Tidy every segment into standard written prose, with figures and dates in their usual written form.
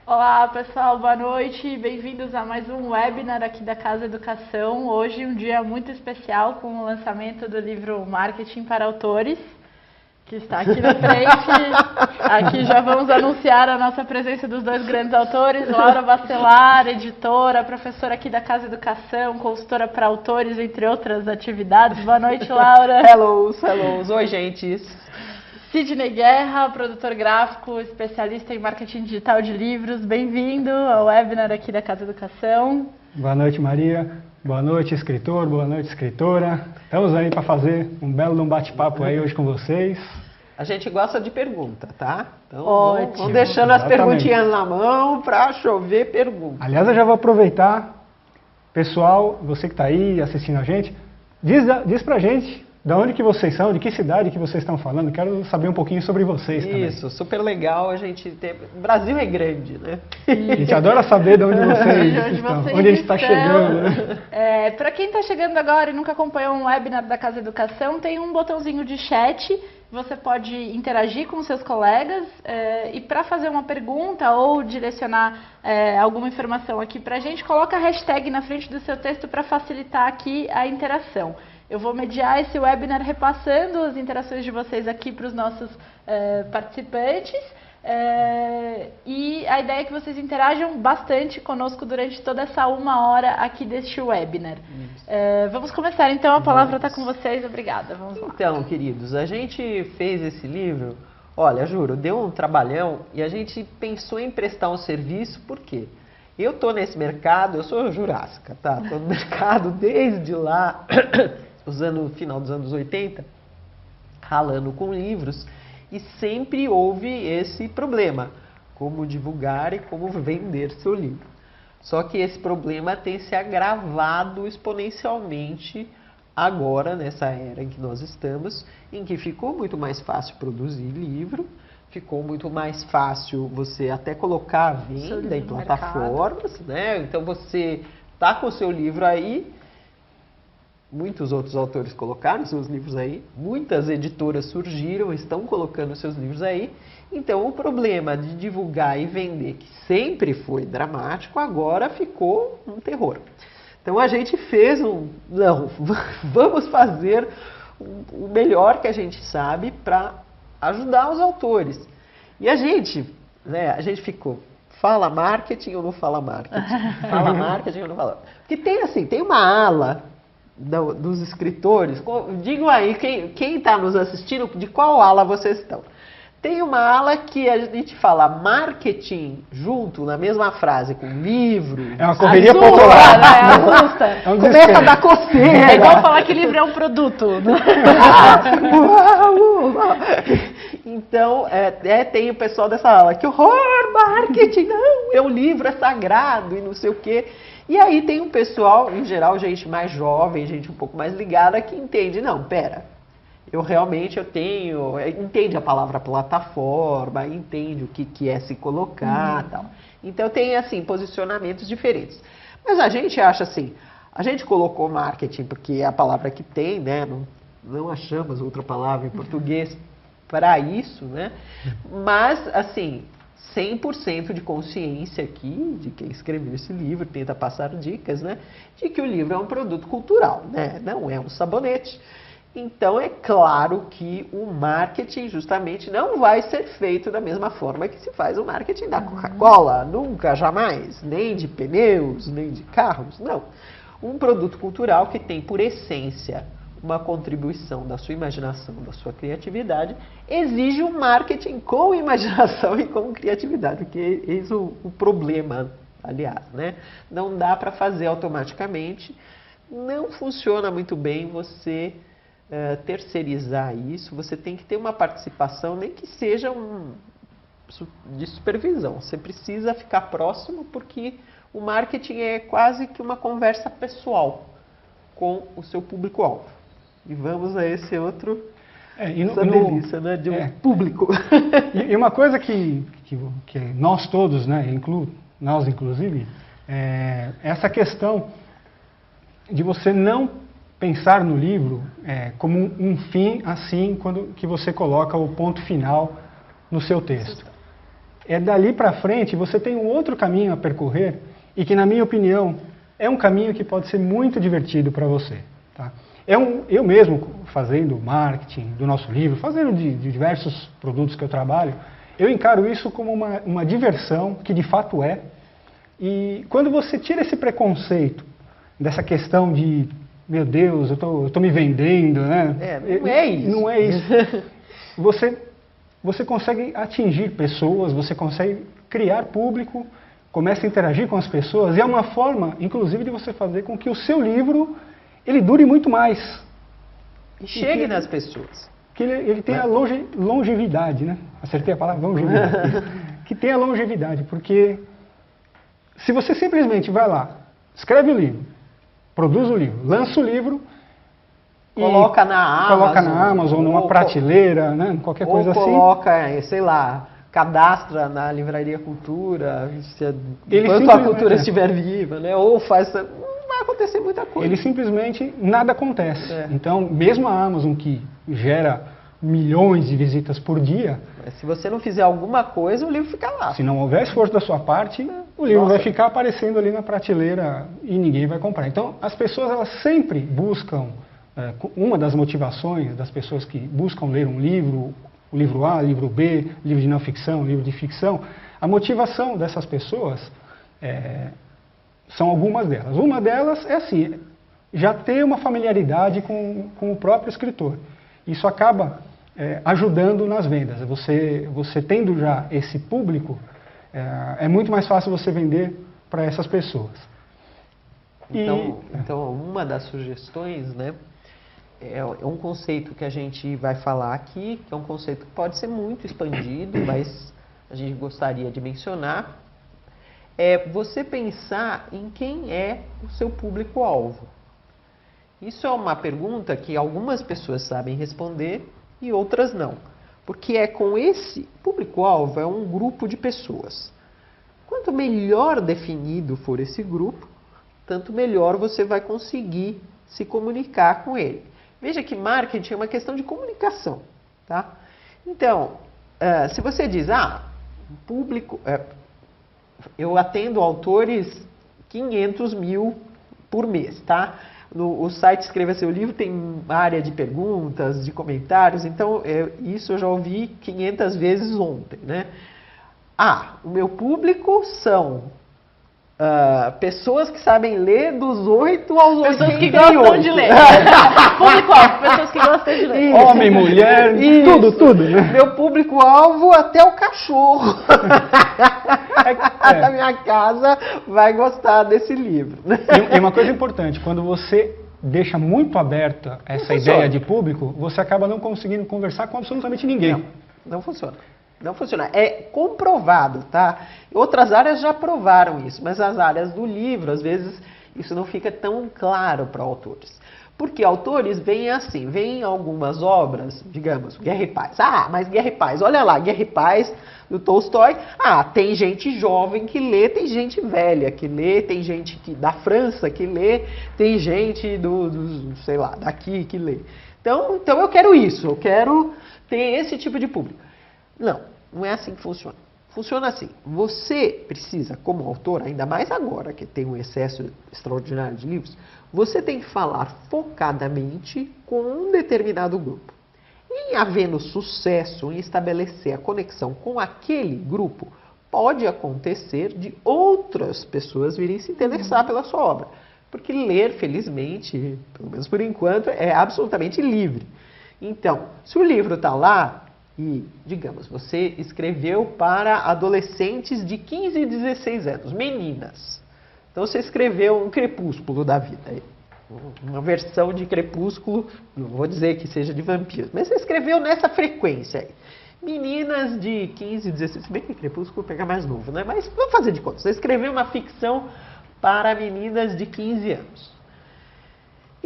Olá pessoal, boa noite, bem-vindos a mais um webinar aqui da Casa Educação. Hoje um dia muito especial com o lançamento do livro Marketing para Autores, que está aqui na frente. Aqui já vamos anunciar a nossa presença dos dois grandes autores, Laura Bacelar, editora, professora aqui da Casa Educação, consultora para autores, entre outras atividades. Boa noite, Laura. Hello. Oi, gente. Sidney Guerra, produtor gráfico, especialista em marketing digital de livros. Bem-vindo ao webinar aqui da Casa Educação. Boa noite, Maria. Boa noite, escritor. Boa noite, escritora. Estamos aí para fazer um belo bate-papo aí hoje com vocês. A gente gosta de pergunta, tá? Então, ótimo. vamos deixando as perguntinhas na mão para chover perguntas. Aliás, eu já vou aproveitar. Pessoal, você que está aí assistindo a gente, diz pra gente de onde que vocês são, de que cidade que vocês estão falando. Quero saber um pouquinho sobre vocês também. Isso, super legal a gente ter... O Brasil é grande, né? A gente adora saber de onde vocês estão, onde a gente está chegando. Né? Para quem está chegando agora e nunca acompanhou um webinar da Casa Educação, tem um botãozinho de chat. Você pode interagir com seus colegas e para fazer uma pergunta ou direcionar alguma informação aqui para a gente, coloca a hashtag na frente do seu texto para facilitar aqui a interação. Eu vou mediar esse webinar repassando as interações de vocês aqui para os nossos participantes. E a ideia é que vocês interajam bastante conosco durante toda essa 1 hora aqui deste webinar. Vamos começar então, a palavra está com vocês, obrigada. Vamos lá. Então, queridos, a gente fez esse livro, olha, juro, deu um trabalhão e a gente pensou em prestar um serviço, por quê? Eu estou nesse mercado, eu sou jurássica, tá? Estou no mercado desde lá, final dos anos 80, ralando com livros, e sempre houve esse problema, como divulgar e como vender seu livro. Só que esse problema tem se agravado exponencialmente agora, nessa era em que nós estamos, em que ficou muito mais fácil produzir livro, ficou muito mais fácil você até colocar a venda em plataformas, né? Então você está com o seu livro aí, muitos outros autores colocaram seus livros aí, muitas editoras surgiram, estão colocando seus livros aí. Então o problema de divulgar e vender, que sempre foi dramático, agora ficou um terror. Então a gente fez vamos fazer o melhor que a gente sabe para ajudar os autores. E a gente ficou, fala marketing ou não fala marketing? Fala marketing ou não fala? Porque tem uma ala dos escritores, digam aí, quem está nos assistindo, de qual ala vocês estão? Tem uma ala que a gente fala marketing junto, na mesma frase, com livro. É uma correria popular. Né? Começa a dar coceira. É igual falar que livro é um produto. Então, tem o pessoal dessa ala, que horror, marketing, não, o livro é sagrado e não sei o quê. E aí tem um pessoal, em geral, gente mais jovem, gente um pouco mais ligada, que entende, não, pera, entende a palavra plataforma, entende o que é se colocar e tal. Então tem, assim, posicionamentos diferentes. Mas a gente acha assim, a gente colocou marketing porque é a palavra que tem, né? Não achamos outra palavra em português para isso, né? Mas, assim, 100% de consciência aqui, de quem escreveu esse livro, tenta passar dicas, né? De que o livro é um produto cultural, né? Não é um sabonete. Então, é claro que o marketing, justamente, não vai ser feito da mesma forma que se faz o marketing da Coca-Cola. Nunca, jamais. Nem de pneus, nem de carros, não. Um produto cultural que tem, por essência, uma contribuição da sua imaginação, da sua criatividade, exige um marketing com imaginação e com criatividade, porque eis o problema, aliás, né? Não dá para fazer automaticamente, não funciona muito bem você terceirizar isso, você tem que ter uma participação, nem que seja de supervisão, você precisa ficar próximo, porque o marketing é quase que uma conversa pessoal com o seu público-alvo. E vamos a esse outro, essa delícia, né, de um público. E uma coisa que nós todos, né, nós inclusive, essa questão de você não pensar no livro como um fim, assim, quando que você coloca o ponto final no seu texto. É dali para frente você tem um outro caminho a percorrer e que, na minha opinião, é um caminho que pode ser muito divertido para você. Tá? Eu mesmo, fazendo marketing do nosso livro, fazendo de diversos produtos que eu trabalho, eu encaro isso como uma diversão, que de fato é. E quando você tira esse preconceito dessa questão de, meu Deus, eu tô me vendendo, né? Não é isso. Não é isso. Você consegue atingir pessoas, você consegue criar público, começa a interagir com as pessoas, e é uma forma, inclusive, de você fazer com que o seu livro ele dure muito mais. E chegue nas pessoas. Que ele tenha longevidade, né? Acertei a palavra? Longevidade. Que tenha longevidade, porque se você simplesmente vai lá, escreve o livro, produz o livro, lança o livro, coloca na Amazon, numa prateleira, né? Qualquer coisa assim. Ou coloca, sei lá, cadastra na Livraria Cultura, enquanto a cultura estiver viva, né? Ou faz... Vai acontecer muita coisa. Ele simplesmente nada acontece. Então, mesmo a Amazon, que gera milhões de visitas por dia... Se você não fizer alguma coisa, o livro fica lá. Se não houver esforço da sua parte, o livro vai ficar aparecendo ali na prateleira e ninguém vai comprar. Então, as pessoas elas sempre buscam... uma das motivações das pessoas que buscam ler um livro, o livro A, livro B, livro de não ficção, livro de ficção, a motivação dessas pessoas são algumas delas. Uma delas é assim, já ter uma familiaridade com o próprio escritor. Isso acaba ajudando nas vendas. Você tendo já esse público, é muito mais fácil você vender para essas pessoas. Então, uma das sugestões, né, é um conceito que a gente vai falar aqui, que é um conceito que pode ser muito expandido, mas a gente gostaria de mencionar, é você pensar em quem é o seu público-alvo. Isso é uma pergunta que algumas pessoas sabem responder e outras não. Porque é com esse público-alvo, é um grupo de pessoas. Quanto melhor definido for esse grupo, tanto melhor você vai conseguir se comunicar com ele. Veja que marketing é uma questão de comunicação. Tá? Então, se você diz, público... eu atendo autores 500 mil por mês, tá? O site Escreva Seu Livro tem área de perguntas, de comentários, então isso eu já ouvi 500 vezes ontem, né? O meu público são pessoas que sabem ler dos 8 aos 88. Pessoas que gostam de ler. Público-alvo, pessoas que gostam de ler. Isso. Homem, mulher, tudo, né? Meu público-alvo até o cachorro da minha casa vai gostar desse livro. E uma coisa importante, quando você deixa muito aberta essa ideia de público, você acaba não conseguindo conversar com absolutamente ninguém. Não funciona. Não funciona. É comprovado, tá? Outras áreas já provaram isso, mas as áreas do livro, às vezes, isso não fica tão claro para autores. Porque autores veem assim, veem algumas obras, digamos, Guerra e Paz. Mas Guerra e Paz, olha lá, Guerra e Paz, do Tolstói. Tem gente jovem que lê, tem gente velha que lê, tem gente da França que lê, tem gente sei lá, daqui que lê. Então eu quero isso, eu quero ter esse tipo de público. Não é assim que funciona. Funciona assim, você precisa, como autor, ainda mais agora que tem um excesso extraordinário de livros, você tem que falar focadamente com um determinado grupo. Em havendo sucesso em estabelecer a conexão com aquele grupo, pode acontecer de outras pessoas virem se interessar pela sua obra. Porque ler, felizmente, pelo menos por enquanto, é absolutamente livre. Então, se o livro está lá, e, digamos, você escreveu para adolescentes de 15 e 16 anos, meninas. Então você escreveu um Crepúsculo da vida, uma versão de Crepúsculo, não vou dizer que seja de vampiros, mas você escreveu nessa frequência aí. Meninas de 15 e 16, se bem que Crepúsculo pega mais novo, né? Mas vamos fazer de conta, você escreveu uma ficção para meninas de 15 anos.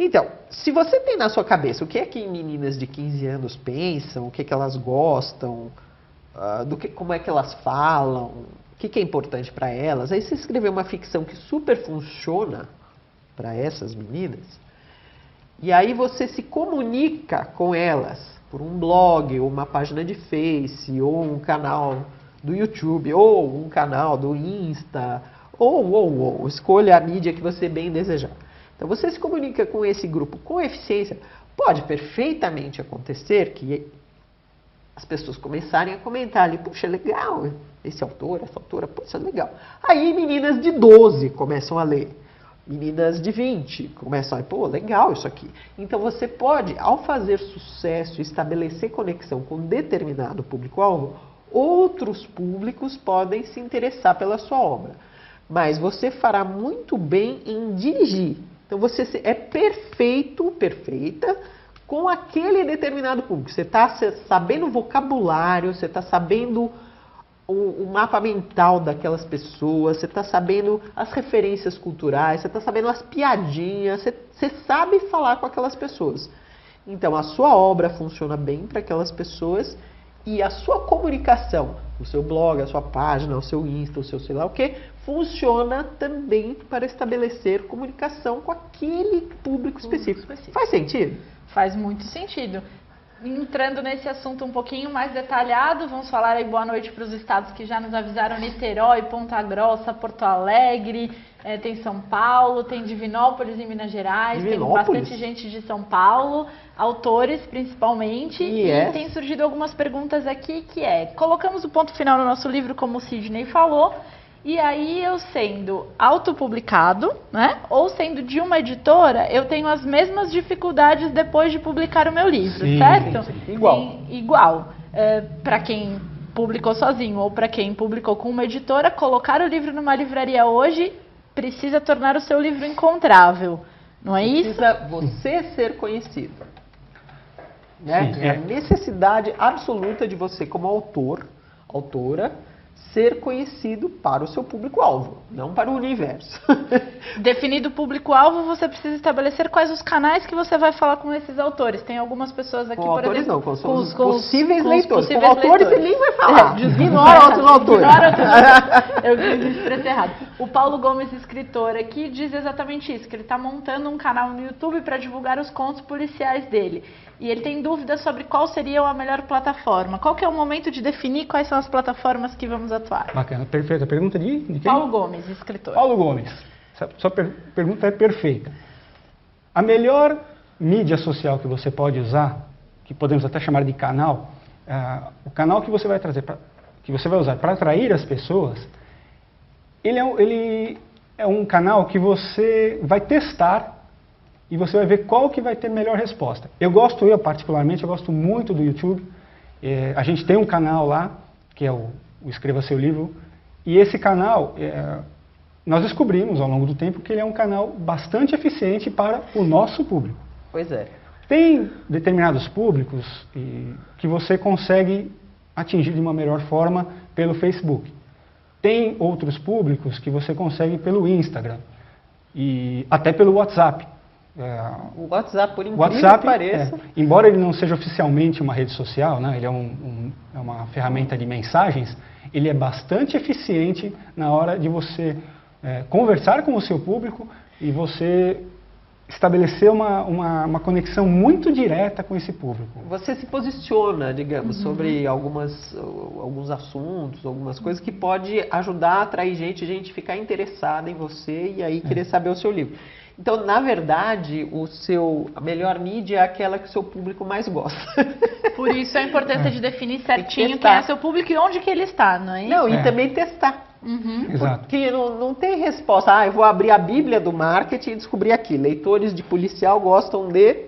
Então, se você tem na sua cabeça o que é que meninas de 15 anos pensam, o que é que elas gostam, como é que elas falam, o que é importante para elas, aí você escrever uma ficção que super funciona para essas meninas, e aí você se comunica com elas por um blog, ou uma página de Face, ou um canal do YouTube, ou um canal do Insta, ou escolha a mídia que você bem desejar. Então você se comunica com esse grupo com eficiência, pode perfeitamente acontecer que as pessoas começarem a comentar ali, puxa, legal, esse autor, essa autora, puxa, legal. Aí meninas de 12 começam a ler, meninas de 20 começam a, pô, legal isso aqui. Então você pode, ao fazer sucesso, estabelecer conexão com determinado público-alvo, outros públicos podem se interessar pela sua obra. Mas você fará muito bem em dirigir. Então você é perfeita com aquele determinado público. Você está sabendo o vocabulário, você está sabendo o mapa mental daquelas pessoas, você está sabendo as referências culturais, você está sabendo as piadinhas, você sabe falar com aquelas pessoas. Então a sua obra funciona bem para aquelas pessoas e a sua comunicação, o seu blog, a sua página, o seu Insta, o seu sei lá o que, funciona também para estabelecer comunicação com aquele público específico. Faz sentido? Faz muito sentido. Entrando nesse assunto um pouquinho mais detalhado, vamos falar aí boa noite para os estados que já nos avisaram: Niterói, Ponta Grossa, Porto Alegre, tem São Paulo, tem Divinópolis em Minas Gerais, tem bastante gente de São Paulo, autores principalmente, e tem surgido algumas perguntas aqui colocamos o ponto final no nosso livro, como o Sidney falou, e aí eu sendo autopublicado, né, ou sendo de uma editora, eu tenho as mesmas dificuldades depois de publicar o meu livro, certo? Sim, igual. Igual. Para quem publicou sozinho ou para quem publicou com uma editora, colocar o livro numa livraria hoje precisa tornar o seu livro encontrável, não é isso? Precisa você ser conhecido. Né? É a necessidade absoluta de você, como autora, ser conhecido para o seu público-alvo, não para o universo. Definido o público-alvo, você precisa estabelecer quais os canais que você vai falar com esses autores. Tem algumas pessoas aqui, por exemplo... Não, com os possíveis leitores. Com autores você nem vai falar. Ignora outros autores. Eu me expressei errado. O Paulo Gomes, escritor aqui, diz exatamente isso, que ele está montando um canal no YouTube para divulgar os contos policiais dele. E ele tem dúvidas sobre qual seria a melhor plataforma. Qual que é o momento de definir quais são as plataformas que vamos atuar? Bacana, perfeita. A pergunta de quem? Paulo Gomes, escritor. Paulo Gomes, sua pergunta é perfeita. A melhor mídia social que você pode usar, que podemos até chamar de canal, o canal que você vai trazer, que você vai usar para atrair as pessoas, ele é um canal que você vai testar e você vai ver qual que vai ter melhor resposta. Eu particularmente, eu gosto muito do YouTube. A gente tem um canal lá, que é o Escreva Seu Livro, e esse canal, nós descobrimos ao longo do tempo que ele é um canal bastante eficiente para o nosso público. Pois é. Tem determinados públicos que você consegue atingir de uma melhor forma pelo Facebook. Tem outros públicos que você consegue pelo Instagram e até pelo WhatsApp. O WhatsApp, por incrível que pareça. Embora ele não seja oficialmente uma rede social, né, ele é uma ferramenta de mensagens, ele é bastante eficiente na hora de você conversar com o seu público e você estabelecer uma conexão muito direta com esse público. Você se posiciona, digamos, sobre alguns assuntos, algumas coisas que pode ajudar a atrair gente ficar interessada em você e aí querer saber o seu livro. Então, na verdade, a melhor mídia é aquela que o seu público mais gosta. Por isso a importância de definir certinho quem é seu público e onde que ele está, não é isso? Não, e também testar. Exato. Porque não tem resposta. Eu vou abrir a Bíblia do marketing e descobrir aqui. Leitores de policial gostam de...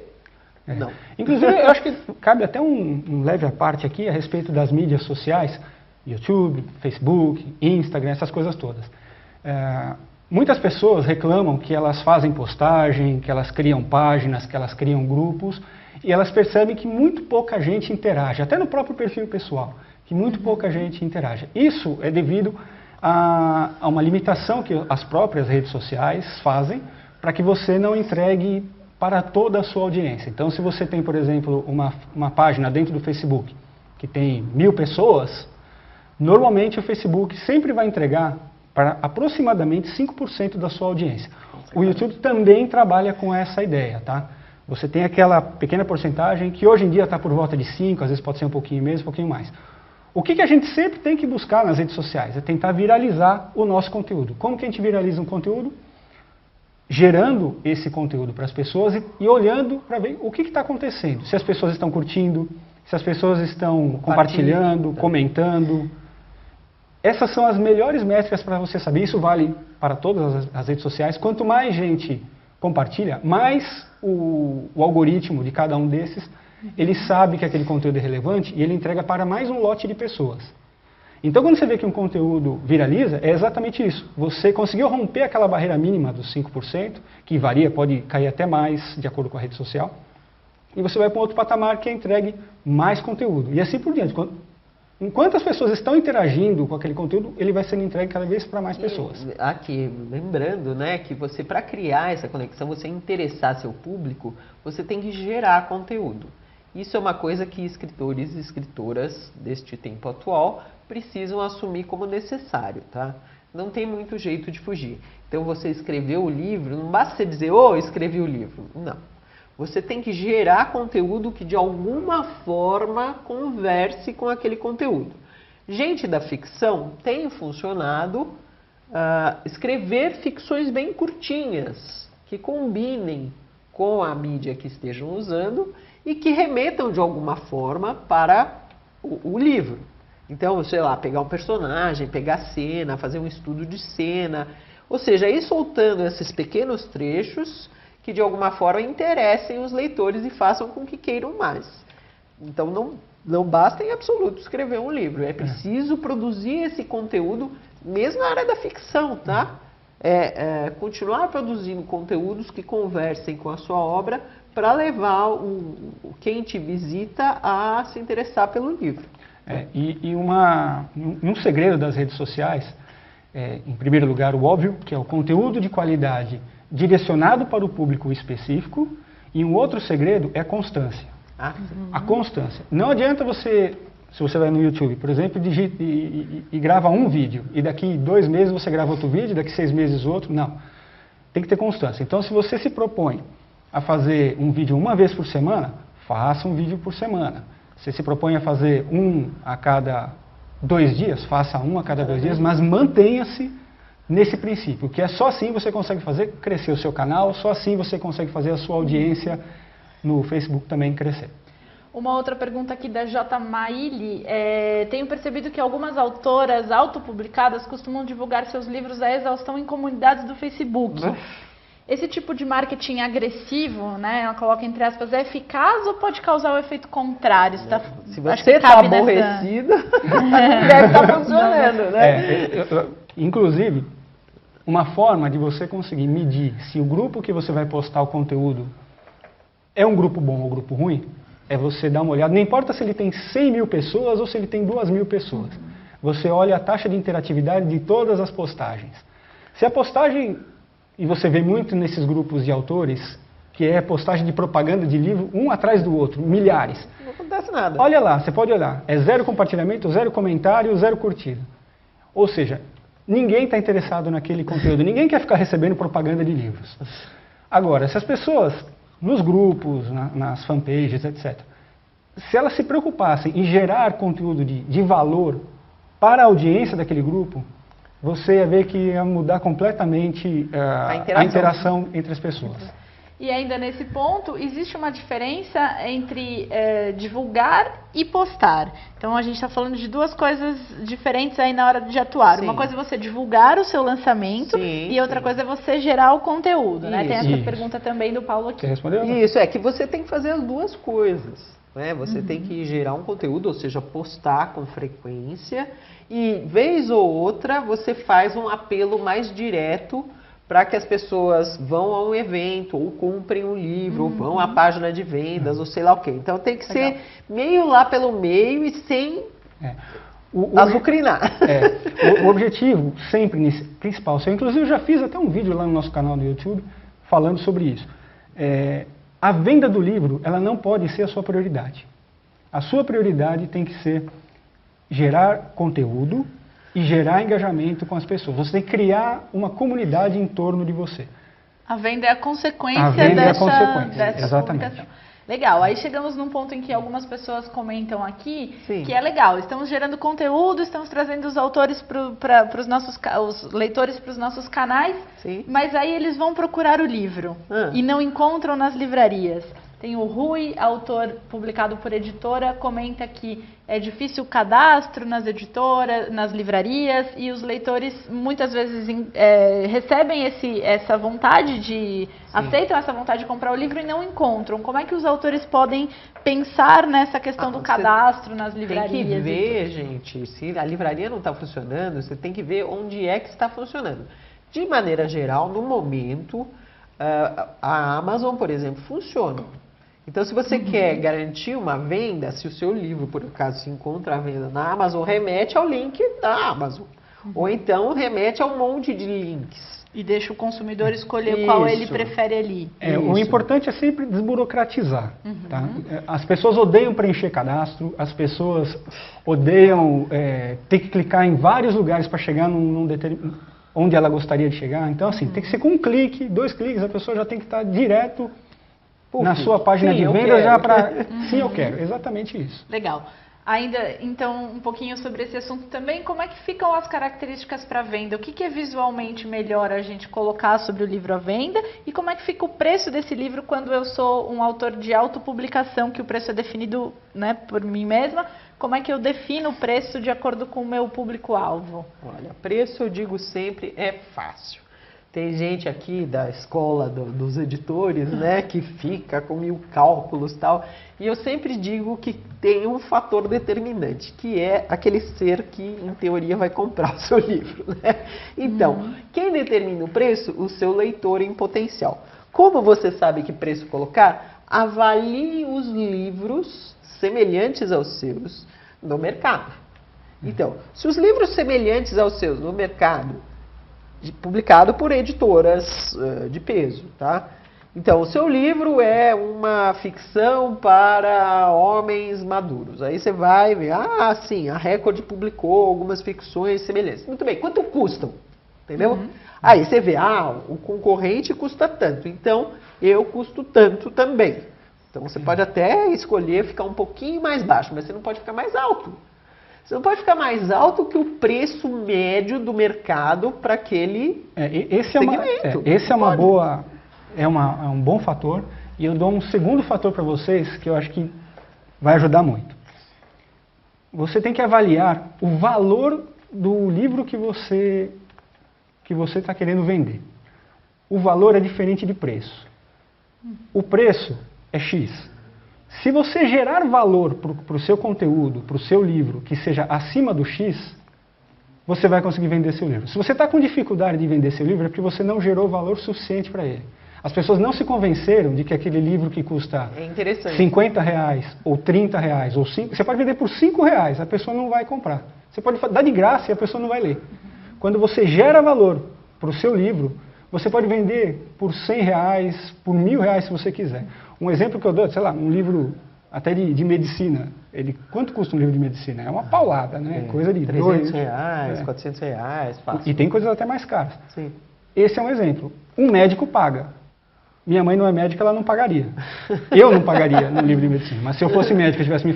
Não. Inclusive, eu acho que cabe até um leve à parte aqui a respeito das mídias sociais. YouTube, Facebook, Instagram, essas coisas todas. Muitas pessoas reclamam que elas fazem postagem, que elas criam páginas, que elas criam grupos, e elas percebem que muito pouca gente interage, até no próprio perfil pessoal, que muito pouca gente interage. Isso é devido a uma limitação que as próprias redes sociais fazem para que você não entregue para toda a sua audiência. Então, se você tem, por exemplo, uma página dentro do Facebook que tem 1000 pessoas, normalmente o Facebook sempre vai entregar para aproximadamente 5% da sua audiência. O YouTube também trabalha com essa ideia, tá? Você tem aquela pequena porcentagem que hoje em dia está por volta de 5%, às vezes pode ser um pouquinho menos, um pouquinho mais. O que a gente sempre tem que buscar nas redes sociais? É tentar viralizar o nosso conteúdo. Como que a gente viraliza um conteúdo? Gerando esse conteúdo para as pessoas e olhando para ver o que está acontecendo. Se as pessoas estão curtindo, se as pessoas estão compartilhando, comentando. Essas são as melhores métricas para você saber. Isso vale para todas as redes sociais. Quanto mais gente compartilha, mais o algoritmo de cada um desses, ele sabe que aquele conteúdo é relevante e ele entrega para mais um lote de pessoas. Então, quando você vê que um conteúdo viraliza, é exatamente isso. Você conseguiu romper aquela barreira mínima dos 5%, que varia, pode cair até mais, de acordo com a rede social, e você vai para um outro patamar que é entregue mais conteúdo. E assim por diante. Enquanto as pessoas estão interagindo com aquele conteúdo, ele vai sendo entregue cada vez para mais pessoas. Aqui, lembrando, né, que você, para criar essa conexão, você interessar seu público, você tem que gerar conteúdo. Isso é uma coisa que escritores e escritoras deste tempo atual precisam assumir como necessário, tá? Não tem muito jeito de fugir. Então, você escreveu o livro, não basta você dizer, escrevi o livro. Não. Você tem que gerar conteúdo que, de alguma forma, converse com aquele conteúdo. Gente da ficção tem funcionado escrever ficções bem curtinhas, que combinem com a mídia que estejam usando e que remetam de alguma forma para o livro. Então, sei lá, pegar um personagem, pegar a cena, fazer um estudo de cena, ou seja, ir soltando esses pequenos trechos que de alguma forma interessem os leitores e façam com que queiram mais. Então, não basta em absoluto escrever um livro, é preciso produzir esse conteúdo, mesmo na área da ficção, tá? Continuar produzindo conteúdos que conversem com a sua obra para levar quem te visita a se interessar pelo livro. Um segredo das redes sociais, em primeiro lugar, o óbvio, que é o conteúdo de qualidade direcionado para o público específico, e um outro segredo é a constância. A constância. Não adianta você, se você vai no YouTube, por exemplo, digita e grava um vídeo, e daqui 2 meses você grava outro vídeo, daqui 6 meses outro, não. Tem que ter constância. Então, se você se propõe a fazer um vídeo uma vez por semana, faça um vídeo por semana. Se se propõe a fazer um a cada 2 dias, faça um a cada 2 dias, mas mantenha-se nesse princípio, que é só assim você consegue fazer crescer o seu canal, só assim você consegue fazer a sua audiência no Facebook também crescer. Uma outra pergunta aqui da J. Maile, tenho percebido que algumas autoras autopublicadas costumam divulgar seus livros à exaustão em comunidades do Facebook. Esse tipo de marketing agressivo, né, ela coloca entre aspas, é eficaz ou pode causar o efeito contrário? Se você está aborrecida, não deve estar funcionando, né? Inclusive, uma forma de você conseguir medir se o grupo que você vai postar o conteúdo é um grupo bom ou um grupo ruim, é você dar uma olhada, não importa se ele tem 100 mil pessoas ou se ele tem 2.000 pessoas. Você olha a taxa de interatividade de todas as postagens. Se a postagem, e você vê muito nesses grupos de autores, que é postagem de propaganda de livro, um atrás do outro, milhares. Não acontece nada. Olha lá, você pode olhar, é 0 compartilhamento, 0 comentário, 0 curtida. Ou seja, ninguém está interessado naquele conteúdo, ninguém quer ficar recebendo propaganda de livros. Agora, se as pessoas, nos grupos, nas fanpages, etc., se elas se preocupassem em gerar conteúdo de valor para a audiência daquele grupo, você ia ver que ia mudar completamente a interação entre as pessoas. E ainda nesse ponto, existe uma diferença entre divulgar e postar. Então, a gente está falando de 2 coisas diferentes aí na hora de atuar. Sim. Uma coisa é você divulgar o seu lançamento e outra coisa é você gerar o conteúdo. Né? Tem essa pergunta também do Paulo aqui. Você respondeu? Isso, que você tem que fazer as 2 coisas. Né? Você tem que gerar um conteúdo, ou seja, postar com frequência e, vez ou outra, você faz um apelo mais direto para que as pessoas vão a um evento, ou comprem um livro, ou vão à página de vendas, ou sei lá o quê. Então tem que ser meio lá pelo meio e sem azucrinar. O objetivo sempre principal, inclusive eu já fiz até um vídeo lá no nosso canal do YouTube falando sobre isso. A venda do livro, ela não pode ser a sua prioridade. A sua prioridade tem que ser gerar conteúdo e gerar engajamento com as pessoas. Você tem que criar uma comunidade em torno de você. A venda é a consequência dessa exatamente. Comunicação. Legal, aí chegamos num ponto em que algumas pessoas comentam aqui Sim. que é legal, estamos gerando conteúdo, estamos trazendo os autores para os nossos os leitores para os nossos canais, Sim. mas aí eles vão procurar o livro e não encontram nas livrarias. Tem o Rui, autor publicado por editora, comenta que é difícil o cadastro nas editoras, nas livrarias, e os leitores muitas vezes recebem essa vontade aceitam essa vontade de comprar o livro e não encontram. Como é que os autores podem pensar nessa questão do cadastro nas livrarias? Tem que ver, gente, se a livraria não está funcionando, você tem que ver onde é que está funcionando. De maneira geral, no momento, a Amazon, por exemplo, funciona. Então, se você quer garantir uma venda, se o seu livro, por acaso, se encontra à venda na Amazon, remete ao link da Amazon. Ou então, remete a um monte de links. E deixa o consumidor escolher qual ele prefere ali. O importante é sempre desburocratizar. Tá? As pessoas odeiam preencher cadastro, as pessoas odeiam ter que clicar em vários lugares para chegar onde ela gostaria de chegar. Então, assim, tem que ser com um clique, 2 cliques, a pessoa já tem que estar direto na sua página de venda já para... Sim, eu quero. Exatamente isso. Legal. Ainda, então, um pouquinho sobre esse assunto também, como é que ficam as características para venda? O que é visualmente melhor a gente colocar sobre o livro à venda? E como é que fica o preço desse livro quando eu sou um autor de autopublicação, que o preço é definido, né, por mim mesma? Como é que eu defino o preço de acordo com o meu público-alvo? Olha, preço, eu digo sempre, é fácil. Tem gente aqui da escola dos editores, né, que fica com 1000 cálculos e tal. E eu sempre digo que tem um fator determinante, que é aquele ser que, em teoria, vai comprar o seu livro, né? Então, quem determina o preço? O seu leitor em potencial. Como você sabe que preço colocar? Avalie os livros semelhantes aos seus no mercado. Então, se os livros semelhantes aos seus no mercado, publicado por editoras de peso, tá? Então, o seu livro é uma ficção para homens maduros. Aí você vai ver, sim, a Record publicou algumas ficções semelhantes. Muito bem, quanto custam? Entendeu? Aí você vê, o concorrente custa tanto, então eu custo tanto também. Então você pode até escolher ficar um pouquinho mais baixo, mas você não pode ficar mais alto. Você não pode ficar mais alto que o preço médio do mercado para aquele segmento. Esse é um bom fator. E eu dou um segundo fator para vocês que eu acho que vai ajudar muito. Você tem que avaliar o valor do livro que você está querendo vender. O valor é diferente de preço. O preço é X. Se você gerar valor para o seu conteúdo, para o seu livro, que seja acima do X, você vai conseguir vender seu livro. Se você está com dificuldade de vender seu livro, é porque você não gerou valor suficiente para ele. As pessoas não se convenceram de que aquele livro que custa R$50 ou R$30 ou 5, você pode vender por R$5, a pessoa não vai comprar. Você pode dar de graça e a pessoa não vai ler. Quando você gera valor para o seu livro, você pode vender por R$100, por R$1.000 se você quiser. Um exemplo que eu dou, sei lá, um livro até de medicina. Quanto custa um livro de medicina? É uma paulada, né? Coisa de R$300, R$400, fácil. E tem coisas até mais caras. Sim. Esse é um exemplo. Um médico paga. Minha mãe não é médica, ela não pagaria. Eu não pagaria num livro de medicina. Mas se eu fosse médico e estivesse me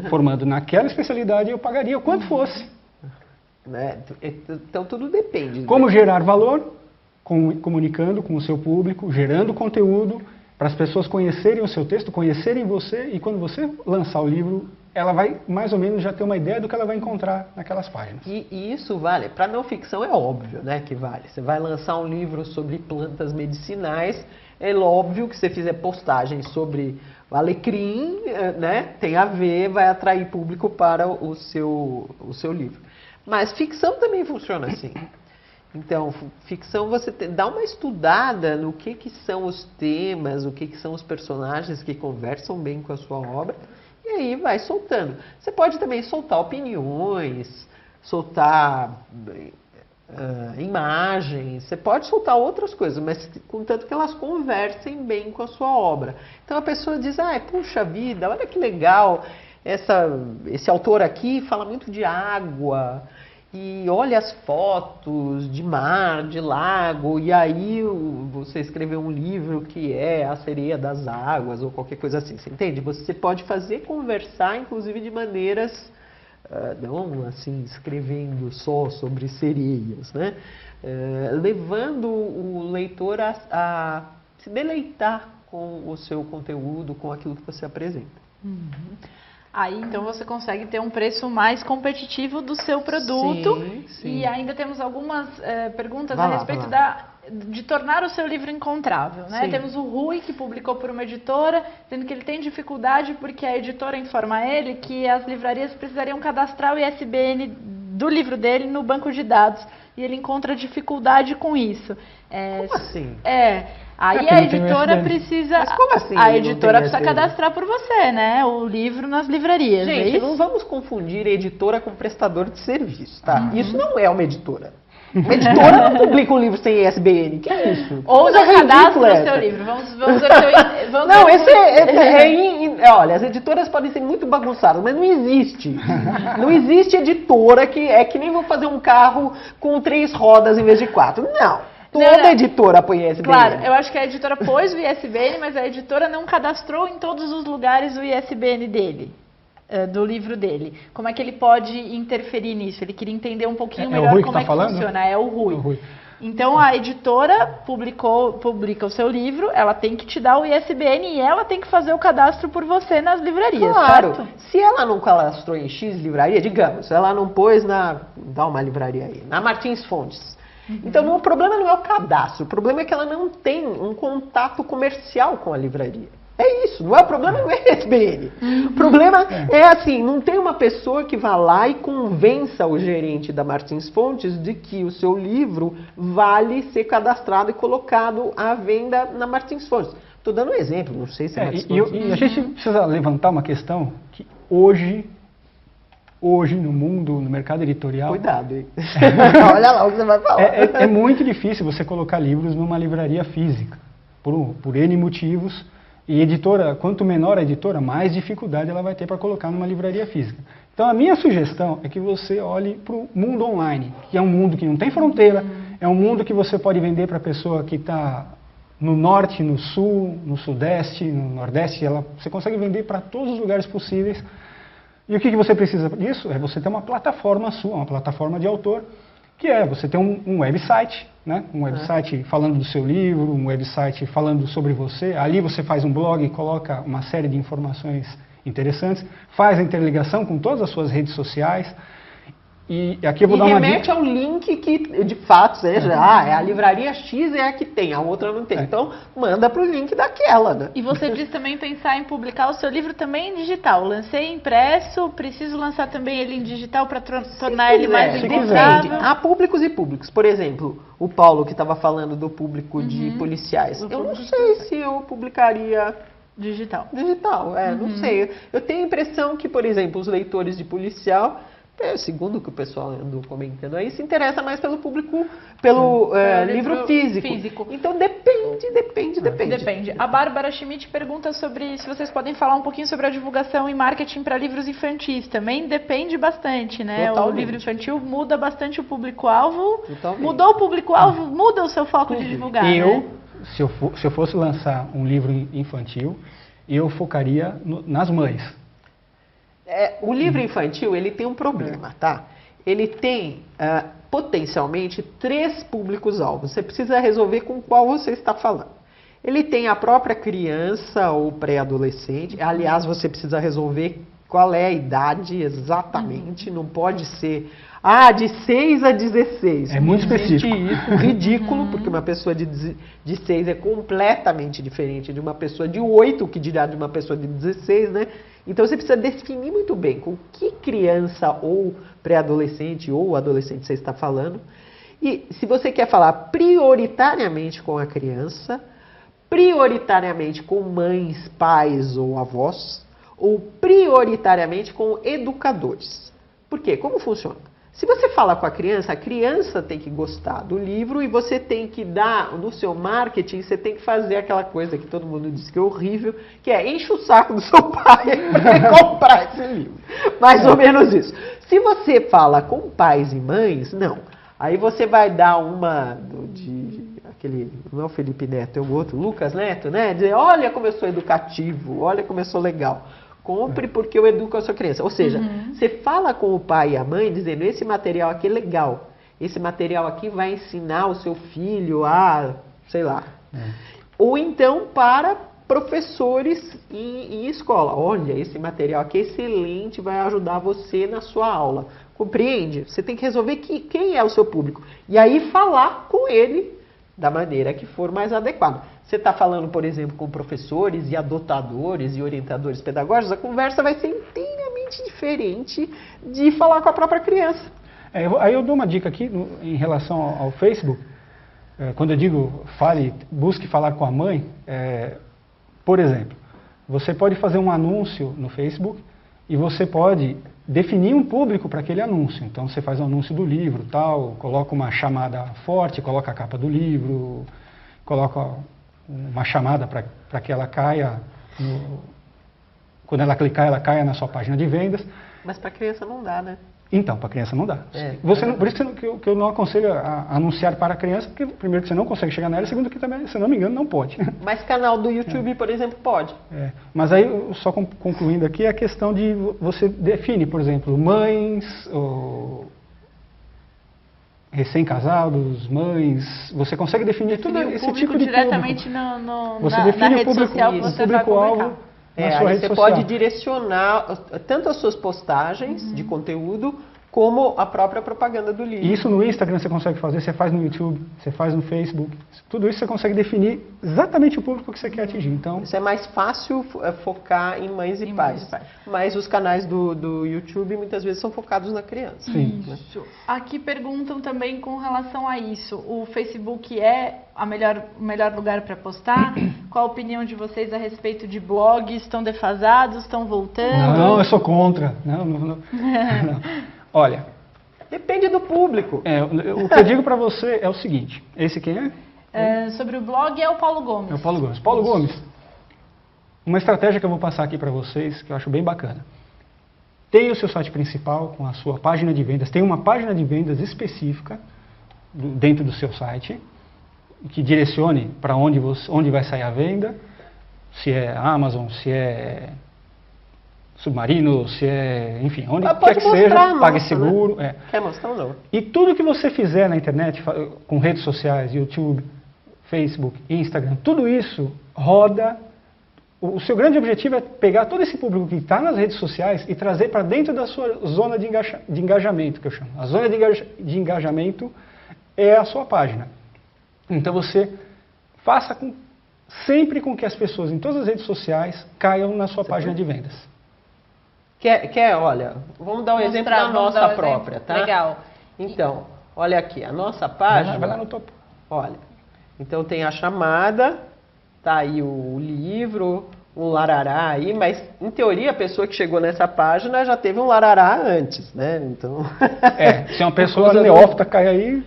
formando naquela especialidade, eu pagaria o quanto fosse. Então tudo depende. Como gerar valor? Comunicando com o seu público, gerando conteúdo, para as pessoas conhecerem o seu texto, conhecerem você, e quando você lançar o livro, ela vai mais ou menos já ter uma ideia do que ela vai encontrar naquelas páginas. E isso vale, para não ficção é óbvio, né, que vale. Você vai lançar um livro sobre plantas medicinais, é óbvio que você fizer postagem sobre alecrim, né, tem a ver, vai atrair público para o seu livro. Mas ficção também funciona assim. Então, ficção, você dá uma estudada no que são os temas, o que são os personagens que conversam bem com a sua obra, e aí vai soltando. Você pode também soltar opiniões, soltar imagens, você pode soltar outras coisas, mas contanto que elas conversem bem com a sua obra. Então a pessoa diz, puxa vida, olha que legal, esse autor aqui fala muito de água, e olha as fotos de mar, de lago, e aí você escreveu um livro que é A Sereia das Águas, ou qualquer coisa assim, você entende? Você pode fazer conversar, inclusive, de maneiras, não assim, escrevendo só sobre sereias, né? Levando o leitor a se deleitar com o seu conteúdo, com aquilo que você apresenta. Aí, então, você consegue ter um preço mais competitivo do seu produto. Sim, sim. E ainda temos algumas perguntas Vai a lá, respeito vai de tornar o seu livro encontrável, né? Sim. Temos o Rui, que publicou por uma editora, dizendo que ele tem dificuldade porque a editora informa ele que as livrarias precisariam cadastrar o ISBN do livro dele no banco de dados. E ele encontra dificuldade com isso. Como assim? Aí porque a não tem o editora ISBN. precisa. Mas como assim A não editora tem precisa ISBN? cadastrar por você, né? O livro nas livrarias. é Gente, isso? não vamos confundir editora com prestador de serviço, tá? Isso não é uma editora. Uma editora não publica um livro sem ISBN. Que é isso? Ou Coisa não cadastra ridícula o essa. seu livro. Vamos ver o seu. Não, olha, as editoras podem ser muito bagunçadas, mas não existe. Não existe editora que é que nem vou fazer um carro com 3 rodas em vez de 4. Não. Toda Não. editora põe ISBN. Claro, eu acho que a editora pôs o ISBN, mas a editora não cadastrou em todos os lugares o ISBN dele, do livro dele. Como é que ele pode interferir nisso? Ele queria entender um pouquinho É o melhor Rui que como tá é que falando? funciona. É o Rui. É o Rui. Então a editora publica o seu livro, ela tem que te dar o ISBN e ela tem que fazer o cadastro por você nas livrarias, Claro, certo? se ela não cadastrou em X livraria, digamos, ela não pôs dá uma livraria aí, na Martins Fontes. Então o problema não é o cadastro, o problema é que ela não tem um contato comercial com a livraria. É isso, não é o problema, não é ISBN. O problema é assim, não tem uma pessoa que vá lá e convença o gerente da Martins Fontes de que o seu livro vale ser cadastrado e colocado à venda na Martins Fontes. Estou dando um exemplo, não sei se é Martins Fontes. E a gente precisa levantar uma questão que hoje no mundo, no mercado editorial, Cuidado, hein? Olha lá o que você vai falar. é muito difícil você colocar livros numa livraria física, por N motivos. E editora, quanto menor a editora, mais dificuldade ela vai ter para colocar numa livraria física. Então a minha sugestão é que você olhe para o mundo online, que é um mundo que não tem fronteira, é um mundo que você pode vender para a pessoa que está no norte, no sul, no sudeste, no nordeste, você consegue vender para todos os lugares possíveis. E o que você precisa disso? É você ter uma plataforma sua, uma plataforma de autor, que é você ter um website, né? Um website falando do seu livro, um website falando sobre você. Ali você faz um blog, coloca uma série de informações interessantes, faz a interligação com todas as suas redes sociais. E aqui eu vou dar uma remete dica. ao link que, de fato, seja, é a livraria X é a que tem, a outra não tem. Então, manda para o link daquela, né? E você diz também pensar em publicar o seu livro também em digital. Lancei impresso, preciso lançar também ele em digital para tornar ele mais se encontrável. Depende. Há públicos e públicos. Por exemplo, o Paulo que estava falando do público de policiais. Eu não sei se eu publicaria Digital. digital, não sei. Eu tenho a impressão que, por exemplo, os leitores de policial, segundo o que o pessoal andou comentando aí, se interessa mais pelo público, pelo livro físico. Então depende. Depende. A Bárbara Schmidt pergunta sobre se vocês podem falar um pouquinho sobre a divulgação e marketing para livros infantis. Também depende bastante, né? Totalmente. O livro infantil muda bastante o público-alvo. Totalmente. Mudou o público-alvo, muda o seu foco de divulgar, né? Se eu fosse lançar um livro infantil, eu focaria nas mães. O livro infantil, ele tem um problema, tá? Ele tem, potencialmente, 3 públicos-alvos. Você precisa resolver com qual você está falando. Ele tem a própria criança ou pré-adolescente. Aliás, você precisa resolver qual é a idade exatamente. Não pode ser, de 6 a 16. É muito específico. Isso, ridículo, porque uma pessoa de 6 é completamente diferente de uma pessoa de 8, o que dirá de uma pessoa de 16, né? Então você precisa definir muito bem com que criança ou pré-adolescente ou adolescente você está falando. E se você quer falar prioritariamente com a criança, prioritariamente com mães, pais ou avós, ou prioritariamente com educadores. Por quê? Como funciona? Se você fala com a criança tem que gostar do livro e você tem que dar, no seu marketing, você tem que fazer aquela coisa que todo mundo diz que é horrível, que é enche o saco do seu pai para ele comprar esse livro. Mais ou menos isso. Se você fala com pais e mães, não. Aí você vai dar uma aquele, não é o Felipe Neto, é o outro, Lucas Neto, né? Dizer, olha como eu sou educativo, olha como eu sou legal. Compre porque eu educo a sua criança. Ou seja, você fala com o pai e a mãe dizendo, esse material aqui é legal. Esse material aqui vai ensinar o seu filho a, sei lá. Ou então para professores em escola. Olha, esse material aqui é excelente, vai ajudar você na sua aula. Compreende? Você tem que resolver quem é o seu público. E aí falar com ele da maneira que for mais adequada. Você está falando, por exemplo, com professores e adotadores e orientadores pedagógicos, a conversa vai ser inteiramente diferente de falar com a própria criança. Aí eu dou uma dica aqui em relação ao Facebook. Quando eu digo busque falar com a mãe, por exemplo, você pode fazer um anúncio no Facebook e você pode definir um público para aquele anúncio. Então você faz um anúncio do livro, tal, coloca uma chamada forte, coloca a capa do livro, coloca uma chamada para que ela caia, quando ela clicar, ela caia na sua página de vendas. Mas para criança não dá, né? Então, para criança não dá. Por isso que eu não aconselho a anunciar para a criança, porque primeiro que você não consegue chegar nela, e segundo que também, se não me engano, não pode. Mas canal do YouTube, por exemplo, pode. Mas aí, só concluindo aqui, a questão de você define, por exemplo, mães, recém-casados, mães, você consegue definir tudo esse tipo de diretamente público. Você define o público-alvo. Aí você pode direcionar tanto as suas postagens de conteúdo, como a própria propaganda do livro. Isso no Instagram você consegue fazer, você faz no YouTube, você faz no Facebook. Tudo isso você consegue definir exatamente o público que você quer atingir. Então, isso é mais fácil focar em mães e pais. Mas os canais do YouTube muitas vezes são focados na criança. Sim. Isso. Aqui perguntam também com relação a isso. O Facebook é o melhor lugar para postar? Qual a opinião de vocês a respeito de blogs? Estão defasados? Estão voltando? Não, eu sou contra. Não. Olha, depende do público. O que eu digo para você é o seguinte. Esse quem é? Sobre o blog é o Paulo Gomes. É o Paulo Gomes. Paulo Gomes, uma estratégia que eu vou passar aqui para vocês, que eu acho bem bacana. Tem o seu site principal com a sua página de vendas. Tem uma página de vendas específica dentro do seu site, que direcione para onde vai sair a venda. Se é Amazon, se é Submarino, se é, enfim, onde quer que seja, PagSeguro. Né? Quer mostrar ou não? E tudo que você fizer na internet, com redes sociais, YouTube, Facebook, Instagram, tudo isso roda. O seu grande objetivo é pegar todo esse público que está nas redes sociais e trazer para dentro da sua zona de engajamento, que eu chamo. A zona de engajamento é a sua página. Então você faça sempre com que as pessoas em todas as redes sociais caiam na sua página de vendas. Olha, vamos dar um exemplo da nossa própria, tá? Legal. Então, olha aqui, a nossa página. Vai lá no topo. Olha, então tem a chamada, tá aí o livro, um larará aí, mas em teoria a pessoa que chegou nessa página já teve um larará antes, né? Então. Se uma pessoa neófita cai aí,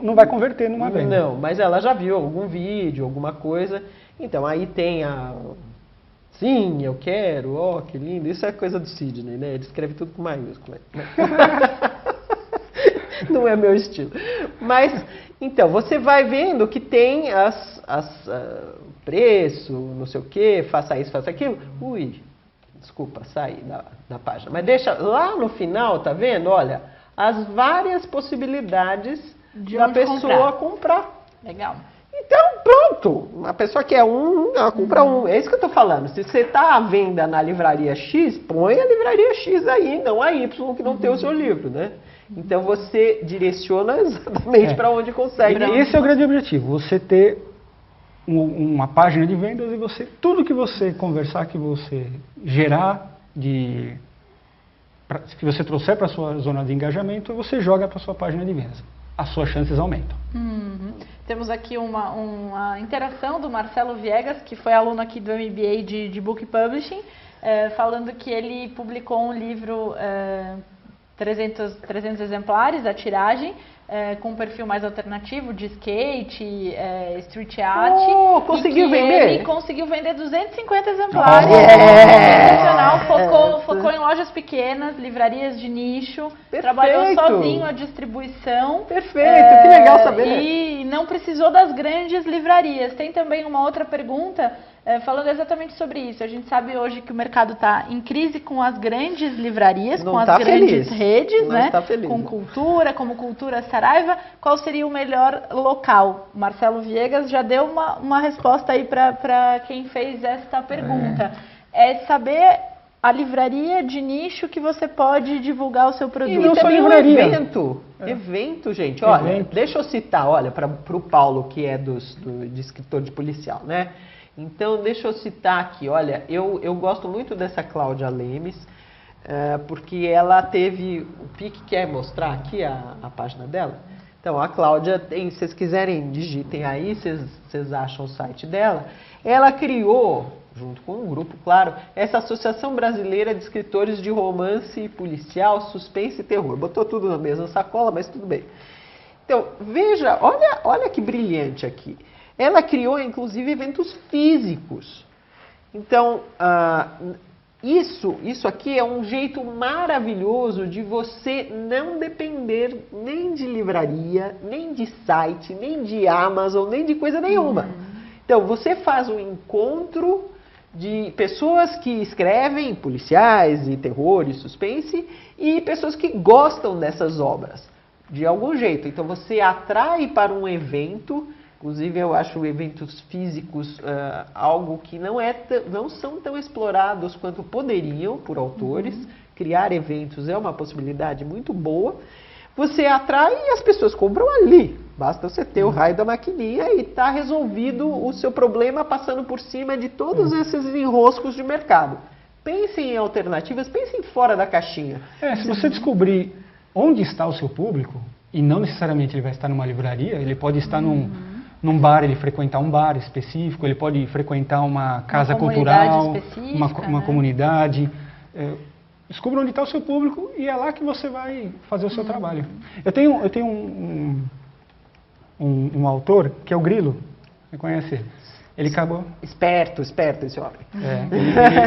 não vai converter numa venda. Não, mas ela já viu algum vídeo, alguma coisa. Então aí tem a. Sim, eu quero, que lindo. Isso é coisa do Sidney, né? Ele escreve tudo com maiúscula. Não é meu estilo. Mas, então, você vai vendo que tem preço, não sei o quê, faça isso, faça aquilo. Desculpa, saí da página. Mas deixa lá no final, tá vendo? Olha, as várias possibilidades da pessoa comprar. Legal. Então, pronto. A pessoa quer ela compra um. É isso que eu estou falando. Se você está à venda na livraria X, põe a livraria X aí, não a Y, que não tem o seu livro, né? Então, você direciona exatamente para onde consegue. Esse é o grande objetivo. Você ter uma página de vendas e tudo que você conversar, que você gerar, que você trouxer para a sua zona de engajamento, você joga para a sua página de vendas. As suas chances aumentam. Temos aqui uma interação do Marcelo Viegas, que foi aluno aqui do MBA de Book Publishing, falando que ele publicou um livro, 300 exemplares, a tiragem, com um perfil mais alternativo, de skate, street art. Conseguiu e vender? Ele conseguiu vender 250 exemplares. Focou em lojas pequenas, livrarias de nicho. Perfeito. Trabalhou sozinho a distribuição. Perfeito, que legal saber. E não precisou das grandes livrarias. Tem também uma outra pergunta falando exatamente sobre isso. A gente sabe hoje que o mercado está em crise com as grandes livrarias, com as grandes redes, né? Com Cultura, como Cultura Saraiva. Qual seria o melhor local? Marcelo Viegas já deu uma resposta aí para quem fez esta pergunta. É saber a livraria de nicho que você pode divulgar o seu produto. E não também um evento. Evento, gente. Olha, deixa eu citar, olha, para o Paulo, que é de escritor de policial, né? Então, deixa eu citar aqui, olha, eu gosto muito dessa Cláudia Lemes, porque ela teve, o PIC quer mostrar aqui a página dela? Então, a Cláudia, se vocês quiserem, digitem aí, vocês acham o site dela. Ela criou, junto com um grupo, claro, essa Associação Brasileira de Escritores de Romance Policial, Suspense e Terror. Botou tudo na mesma sacola, mas tudo bem. Então, veja, olha que brilhante aqui. Ela criou, inclusive, eventos físicos. Então, isso aqui é um jeito maravilhoso de você não depender nem de livraria, nem de site, nem de Amazon, nem de coisa nenhuma. Então, você faz um encontro de pessoas que escrevem policiais e terror e suspense e pessoas que gostam dessas obras, de algum jeito. Então, você atrai para um evento. Inclusive, eu acho eventos físicos algo que não são tão explorados quanto poderiam por autores. Criar eventos é uma possibilidade muito boa. Você atrai e as pessoas compram ali. Basta você ter o raio da maquininha e está resolvido o seu problema passando por cima de todos esses enroscos de mercado. Pensem em alternativas, pensem fora da caixinha. Se você descobrir onde está o seu público, e não necessariamente ele vai estar numa livraria, ele pode estar num bar, ele frequentar um bar específico, ele pode frequentar uma casa cultural, uma comunidade. Descubra onde está o seu público e é lá que você vai fazer o seu trabalho. Eu tenho um autor que é o Grilo, você conhece ele? Ele acabou... Esperto esse homem.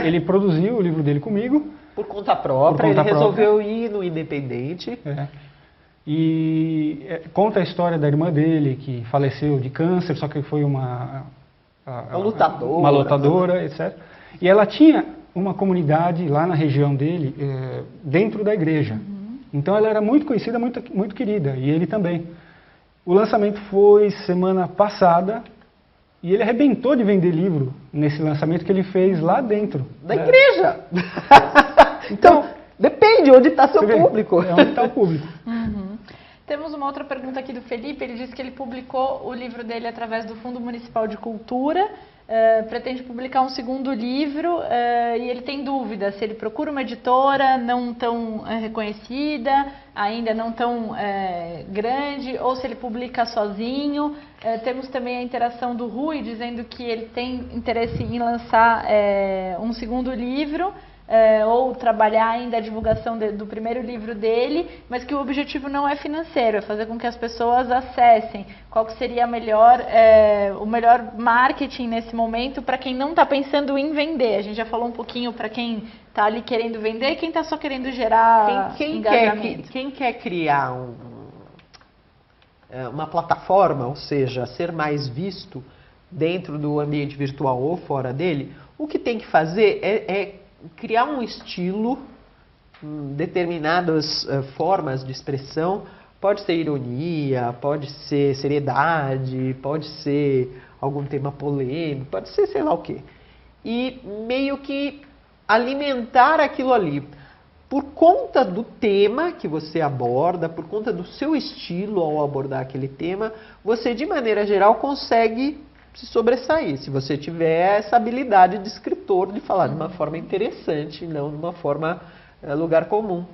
Ele produziu o livro dele comigo. Por conta própria, ele resolveu ir no independente. E conta a história da irmã dele, que faleceu de câncer, só que foi uma lutadora, etc. E ela tinha uma comunidade lá na região dele, dentro da igreja. Então ela era muito conhecida, muito querida, e ele também. O lançamento foi semana passada, e ele arrebentou de vender livro nesse lançamento que ele fez lá dentro. Da igreja! Então, depende onde está seu público. Onde está o público. Temos uma outra pergunta aqui do Felipe. Ele disse que ele publicou o livro dele através do Fundo Municipal de Cultura, pretende publicar um segundo livro e ele tem dúvida se ele procura uma editora não tão reconhecida, ainda não tão grande, ou se ele publica sozinho. Temos também a interação do Rui dizendo que ele tem interesse em lançar um segundo livro. Ou trabalhar ainda a divulgação do primeiro livro dele, mas que o objetivo não é financeiro, é fazer com que as pessoas acessem. Qual que seria o melhor marketing nesse momento para quem não está pensando em vender? A gente já falou um pouquinho para quem está ali querendo vender e quem está só querendo gerar engajamento. Quem quer criar uma plataforma, ou seja, ser mais visto dentro do ambiente virtual ou fora dele, o que tem que fazer é criar um estilo, determinadas formas de expressão. Pode ser ironia, pode ser seriedade, pode ser algum tema polêmico, pode ser sei lá o quê. E meio que alimentar aquilo ali. Por conta do tema que você aborda, por conta do seu estilo ao abordar aquele tema, você de maneira geral consegue se sobressair, se você tiver essa habilidade de escritor, de falar de uma forma interessante, não de uma forma lugar comum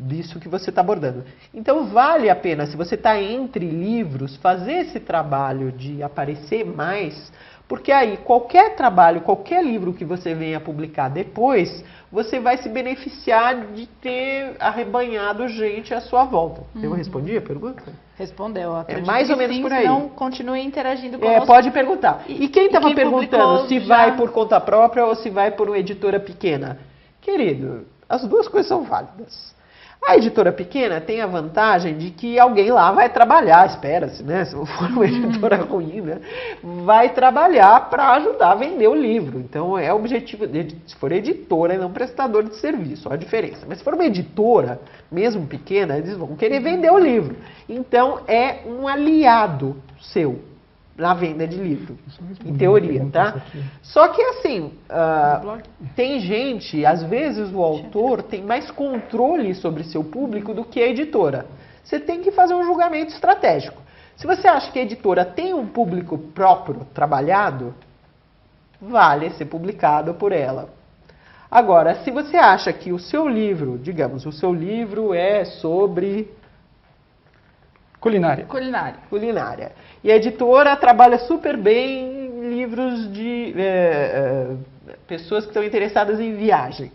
disso que você está abordando. Então vale a pena, se você está entre livros, fazer esse trabalho de aparecer mais, Porque aí, qualquer trabalho, qualquer livro que você venha publicar depois, você vai se beneficiar de ter arrebanhado gente à sua volta. Eu respondi a pergunta? Respondeu. É mais ou menos sim, por aí. Então, continue interagindo conosco. Pode perguntar. E quem estava quem perguntando publicou se já- vai por conta própria ou se vai por uma editora pequena? Querido, as duas coisas são válidas. A editora pequena tem a vantagem de que alguém lá vai trabalhar, espera-se, né? Se não for uma editora ruim, né? Vai trabalhar para ajudar a vender o livro. Então, é o objetivo, se for editora e não prestador de serviço, olha a diferença. Mas se for uma editora, mesmo pequena, eles vão querer vender o livro. Então, é um aliado seu na venda de livro, em teoria, tá? Só que assim, tem gente, às vezes o autor tem mais controle sobre seu público do que a editora. Você tem que fazer um julgamento estratégico. Se você acha que a editora tem um público próprio, trabalhado, vale ser publicado por ela. Agora, se você acha que o seu livro, digamos, o seu livro é sobre Culinária. culinária. E a editora trabalha super bem em livros de pessoas que estão interessadas em viagens.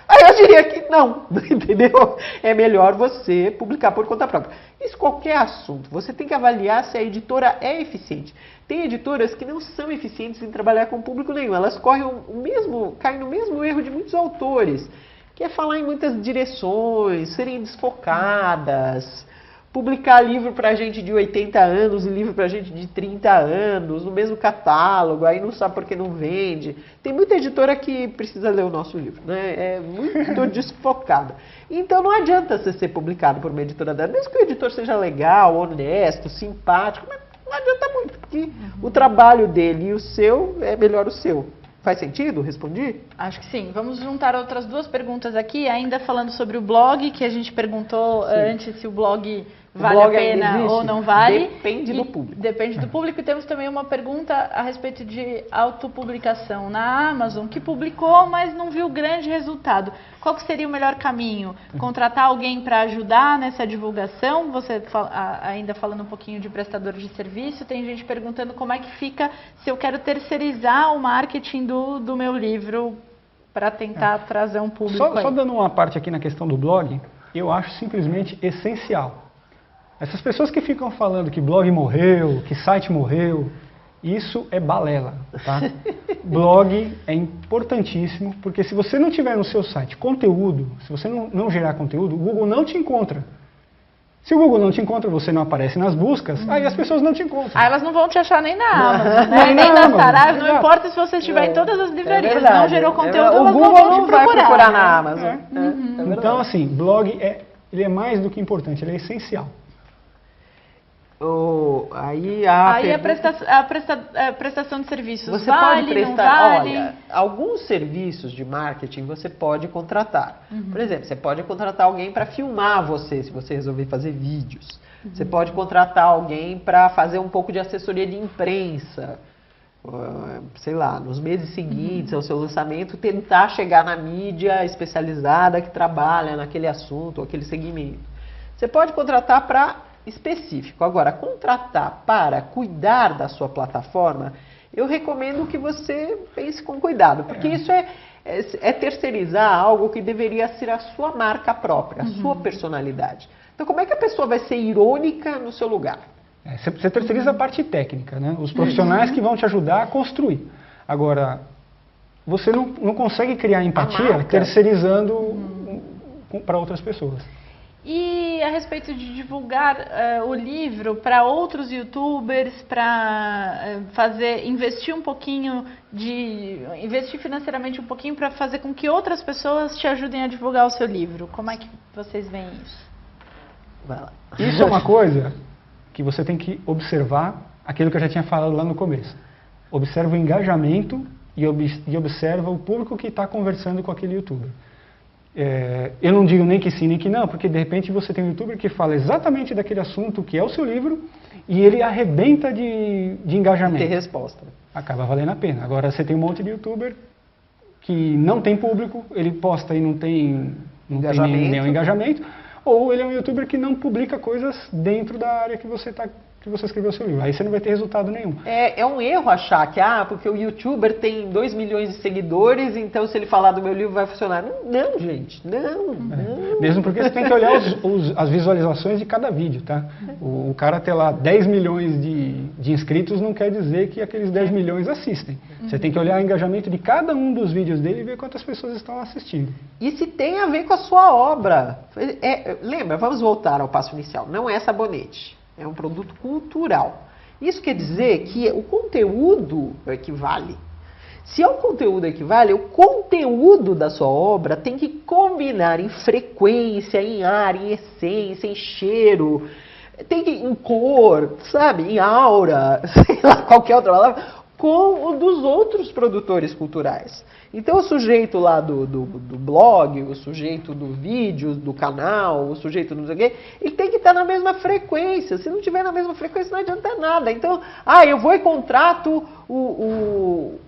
Aí eu diria que não, entendeu? É melhor você publicar por conta própria. Isso qualquer assunto. Você tem que avaliar se a editora é eficiente. Tem editoras que não são eficientes em trabalhar com público nenhum. Elas caem no mesmo erro de muitos autores, que é falar em muitas direções, serem desfocadas, publicar livro para gente de 80 anos e livro para gente de 30 anos, no mesmo catálogo, aí não sabe por que não vende. Tem muita editora que precisa ler o nosso livro, né? É muito desfocada. Então não adianta você ser publicado por uma editora dela, mesmo que o editor seja legal, honesto, simpático, mas não adianta muito, porque o trabalho dele e o seu é melhor o seu. Faz sentido? Respondi? Acho que sim. Vamos juntar outras duas perguntas aqui, ainda falando sobre o blog, que a gente perguntou antes se o blog vale blog a ainda pena existe? ou não vale. Depende do público. Depende do público. E temos também uma pergunta a respeito de autopublicação na Amazon, que publicou, mas não viu grande resultado. Qual que seria o melhor caminho? Contratar alguém para ajudar nessa divulgação? Você ainda falando um pouquinho de prestador de serviço, tem gente perguntando como é que fica se eu quero terceirizar o marketing do meu livro para tentar trazer um público Só dando uma parte aqui na questão do blog, eu acho simplesmente essencial. Essas pessoas que ficam falando que blog morreu, que site morreu, isso é balela, tá? Blog é importantíssimo, porque se você não tiver no seu site conteúdo, se você não gerar conteúdo, o Google não te encontra. Se o Google não te encontra, você não aparece nas buscas, aí as pessoas não te encontram. Aí elas não vão te achar nem na Amazon, né? Nem na Saraiva, não importa se você estiver em todas as livrarias, não gerou conteúdo, o elas Google não vão não te vai procurar né? na Amazon. Então, assim, blog ele é mais do que importante, ele é essencial. Aí a prestação de serviços você vale, pode prestar, não vale? olha, alguns serviços de marketing você pode contratar. Por exemplo, você pode contratar alguém para filmar você, se você resolver fazer vídeos. Você pode contratar alguém para fazer um pouco de assessoria de imprensa. Sei lá, nos meses seguintes ao seu lançamento, tentar chegar na mídia especializada que trabalha naquele assunto, aquele segmento. Você pode contratar para específico. Agora, contratar para cuidar da sua plataforma, eu recomendo que você pense com cuidado, porque isso é terceirizar algo que deveria ser a sua marca própria, a sua personalidade. Então, como é que a pessoa vai ser irônica no seu lugar? Você terceiriza a parte técnica, né? Os profissionais que vão te ajudar a construir. Agora, você não consegue criar empatia terceirizando para outras pessoas. E a respeito de divulgar o livro para outros youtubers, para investir um pouquinho, investir financeiramente um pouquinho para fazer com que outras pessoas te ajudem a divulgar o seu livro. Como é que vocês veem isso? Vai lá. Isso é uma coisa que você tem que observar, aquilo que eu já tinha falado lá no começo. Observa o engajamento e observa o público que está conversando com aquele youtuber. Eu não digo nem que sim, nem que não, porque de repente você tem um youtuber que fala exatamente daquele assunto que é o seu livro e ele arrebenta de engajamento. Tem resposta. Acaba valendo a pena. Agora você tem um monte de youtuber que não tem público, ele posta e não tem nenhum engajamento, ou ele é um youtuber que não publica coisas dentro da área que você está que você escreveu o seu livro. Aí você não vai ter resultado nenhum. É um erro achar que, porque o youtuber tem 2 milhões de seguidores, então se ele falar do meu livro vai funcionar. Não, gente, não. Mesmo porque você tem que olhar as visualizações de cada vídeo, tá? O cara ter lá 10 milhões de inscritos não quer dizer que aqueles 10 milhões assistem. Você tem que olhar o engajamento de cada um dos vídeos dele e ver quantas pessoas estão assistindo. E se tem a ver com a sua obra. Lembra, vamos voltar ao passo inicial. Não é sabonete. É um produto cultural. Isso quer dizer que o conteúdo equivale. Se o conteúdo equivale, o conteúdo da sua obra tem que combinar em frequência, em ar, em essência, em cheiro, tem que em cor, sabe, em aura, sei lá, qualquer outra palavra, com o dos outros produtores culturais. Então o sujeito lá do blog, o sujeito do vídeo, do canal, o sujeito do não sei o quê, ele tem que estar na mesma frequência. Se não tiver na mesma frequência, não adianta nada. Então, eu vou e contrato o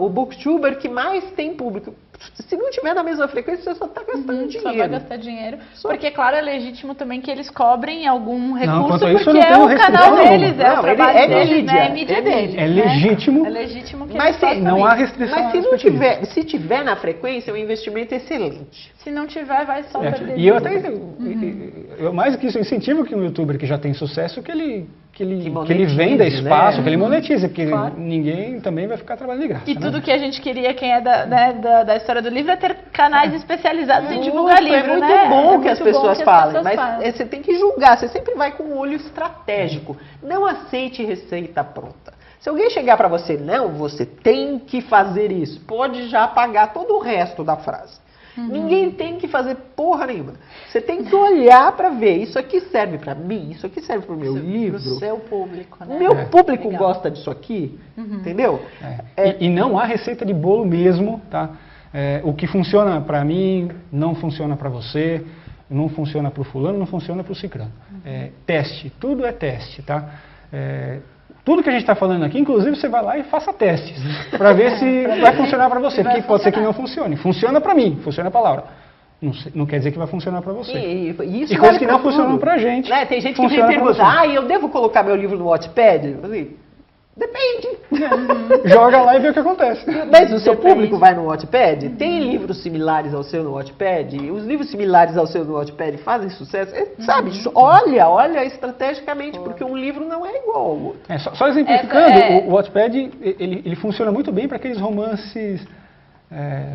booktuber que mais tem público. Se não tiver na mesma frequência, você só está gastando dinheiro. Só vai gastar dinheiro. Porque, claro, é legítimo também que eles cobrem algum recurso, isso porque é o canal deles, é o trabalho deles, mídia, é a mídia deles. É legítimo. É legítimo que mas eles façam não isso. há restrição. Mas se tiver na frequência, é um investimento excelente. Se não tiver, vai só perder. E eu até, eu mais do que isso, eu incentivo que um youtuber que já tem sucesso, que ele venda espaço, né? que ele monetize, porque Claro. ninguém também vai ficar trabalhando de graça. E né? tudo que a gente queria, quem é da história do livro, é ter canais especializados em divulgar livro, É muito né? bom que as muito bom pessoas que as falem, pessoas mas falem. você tem que julgar, você sempre vai com um olho estratégico. Não aceite receita pronta. Se alguém chegar para você, não, você tem que fazer isso, pode já apagar todo o resto da frase. Ninguém tem que fazer porra nenhuma. Você tem que olhar para ver, isso aqui serve para mim, isso aqui serve para o meu livro. Pro seu público, né? O meu público Legal. gosta disso aqui, entendeu? E não há receita de bolo mesmo, tá? O que funciona para mim não funciona para você, não funciona para o fulano, não funciona para o ciclano. Teste, tudo é teste, tá? Tudo que a gente está falando aqui, inclusive, você vai lá e faça testes para ver se vai funcionar para você, porque pode ser que não funcione. Funciona para mim, funciona para a Laura. Não quer dizer que vai funcionar para você. E isso E vale coisas que pra não funcionam tudo. para a gente. Né? Tem gente que funciona vem pra perguntar, você. eu devo colocar meu livro no Wattpad? Eu falei, depende. Joga lá e vê o que acontece. Mas o seu Depende. público vai no Wattpad? Tem livros similares ao seu no Wattpad? Os livros similares ao seu no Wattpad fazem sucesso? Sabe, olha estrategicamente, porque um livro não é igual ao outro. Só exemplificando, o Wattpad ele funciona muito bem para aqueles romances...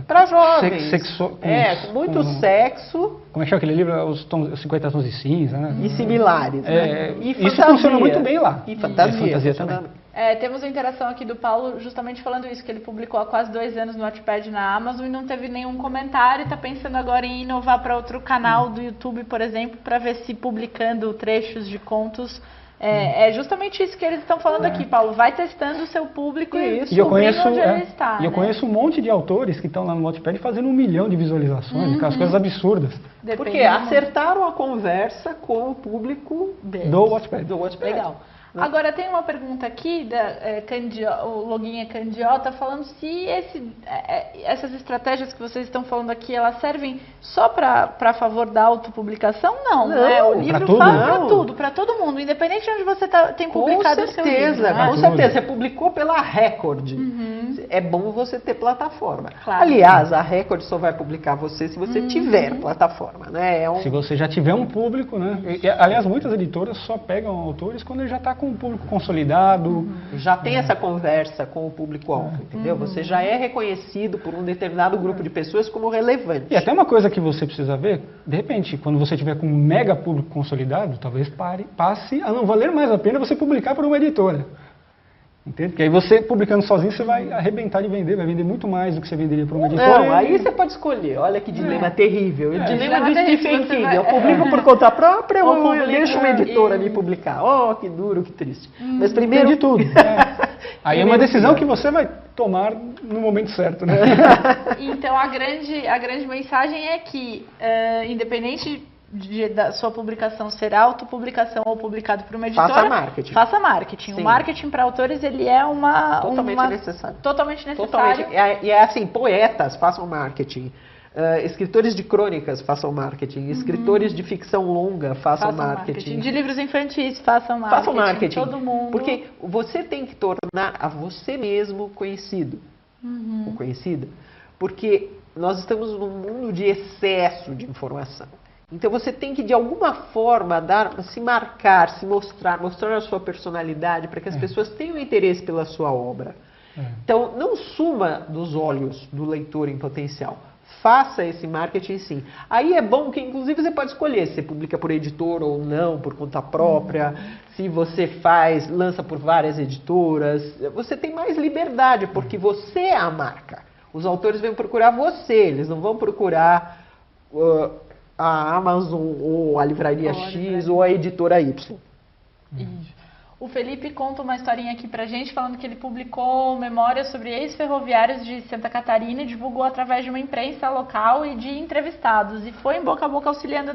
Para jovens. com muito sexo Como é que chama aquele livro? Os 50 Tons de Cinza, né? e similares. Né? E isso funciona muito bem lá. E fantasia. fantasia também. Temos a interação aqui do Paulo justamente falando isso, que ele publicou há quase 2 anos no Wattpad na Amazon e não teve nenhum comentário, e está pensando agora em inovar para outro canal do YouTube, por exemplo, para ver se publicando trechos de contos. É justamente isso que eles estão falando aqui, Paulo. Vai testando o seu público e descobrindo onde ele está. Eu conheço um monte de autores que estão lá no Wattpad fazendo 1 milhão de visualizações, aquelas coisas absurdas. Porque acertaram a conversa com o público do Wattpad. Legal. Agora, tem uma pergunta aqui, o Login é Candiota, falando se essas estratégias que vocês estão falando aqui, elas servem só para favor da autopublicação? Não, né? O livro fala para todo mundo, independente de onde você tem publicado o seu livro. Né? Com certeza, você publicou pela Record. É bom você ter plataforma. Claro. Aliás, a Record só vai publicar você se você tiver plataforma. Né? Se você já tiver um público, né? Aliás, muitas editoras só pegam autores quando ele já está com um público consolidado. Já tem essa conversa com o público-alvo, entendeu? Você já é reconhecido por um determinado grupo de pessoas como relevante. E até uma coisa que você precisa ver, de repente, quando você tiver com um mega público consolidado, talvez passe a não valer mais a pena você publicar por uma editora. Entende? Porque aí você, publicando sozinho, você vai arrebentar de vender, vai vender muito mais do que você venderia para uma editora. Não, aí você pode escolher. Olha que dilema terrível. O dilema do terrível, Stephen você King. vai- Eu publico por conta própria Ou ou eu publica deixo uma editora e- me publicar? Oh, que duro, que triste. Mas Tem primeiro... de tudo. Aí é uma decisão que você vai tomar no momento certo, né? Então, a grande mensagem é que, independente da sua publicação ser autopublicação ou publicado por uma editora, Faça marketing. Faça marketing. Sim. O marketing para autores, ele é Totalmente necessário. Totalmente necessário. E é assim, poetas façam marketing. escritores de crônicas façam marketing, escritores de ficção longa façam marketing. De livros infantis façam marketing. Façam marketing. Todo mundo. Porque você tem que tornar a você mesmo conhecido. Ou conhecida. Porque nós estamos num mundo de excesso de informação. Então você tem que, de alguma forma, se marcar, se mostrar a sua personalidade para que as pessoas tenham interesse pela sua obra. Então, não suma dos olhos do leitor em potencial. Faça esse marketing sim. Aí é bom que, inclusive, você pode escolher se você publica por editor ou não, por conta própria, se você lança por várias editoras. Você tem mais liberdade, porque você é a marca. Os autores vêm procurar você, eles não vão procurar a Amazon ou a Livraria X ou a Editora Y. Isso. O Felipe conta uma historinha aqui pra gente, falando que ele publicou memórias sobre ex-ferroviários de Santa Catarina e divulgou através de uma imprensa local e de entrevistados. E foi em boca a boca auxiliando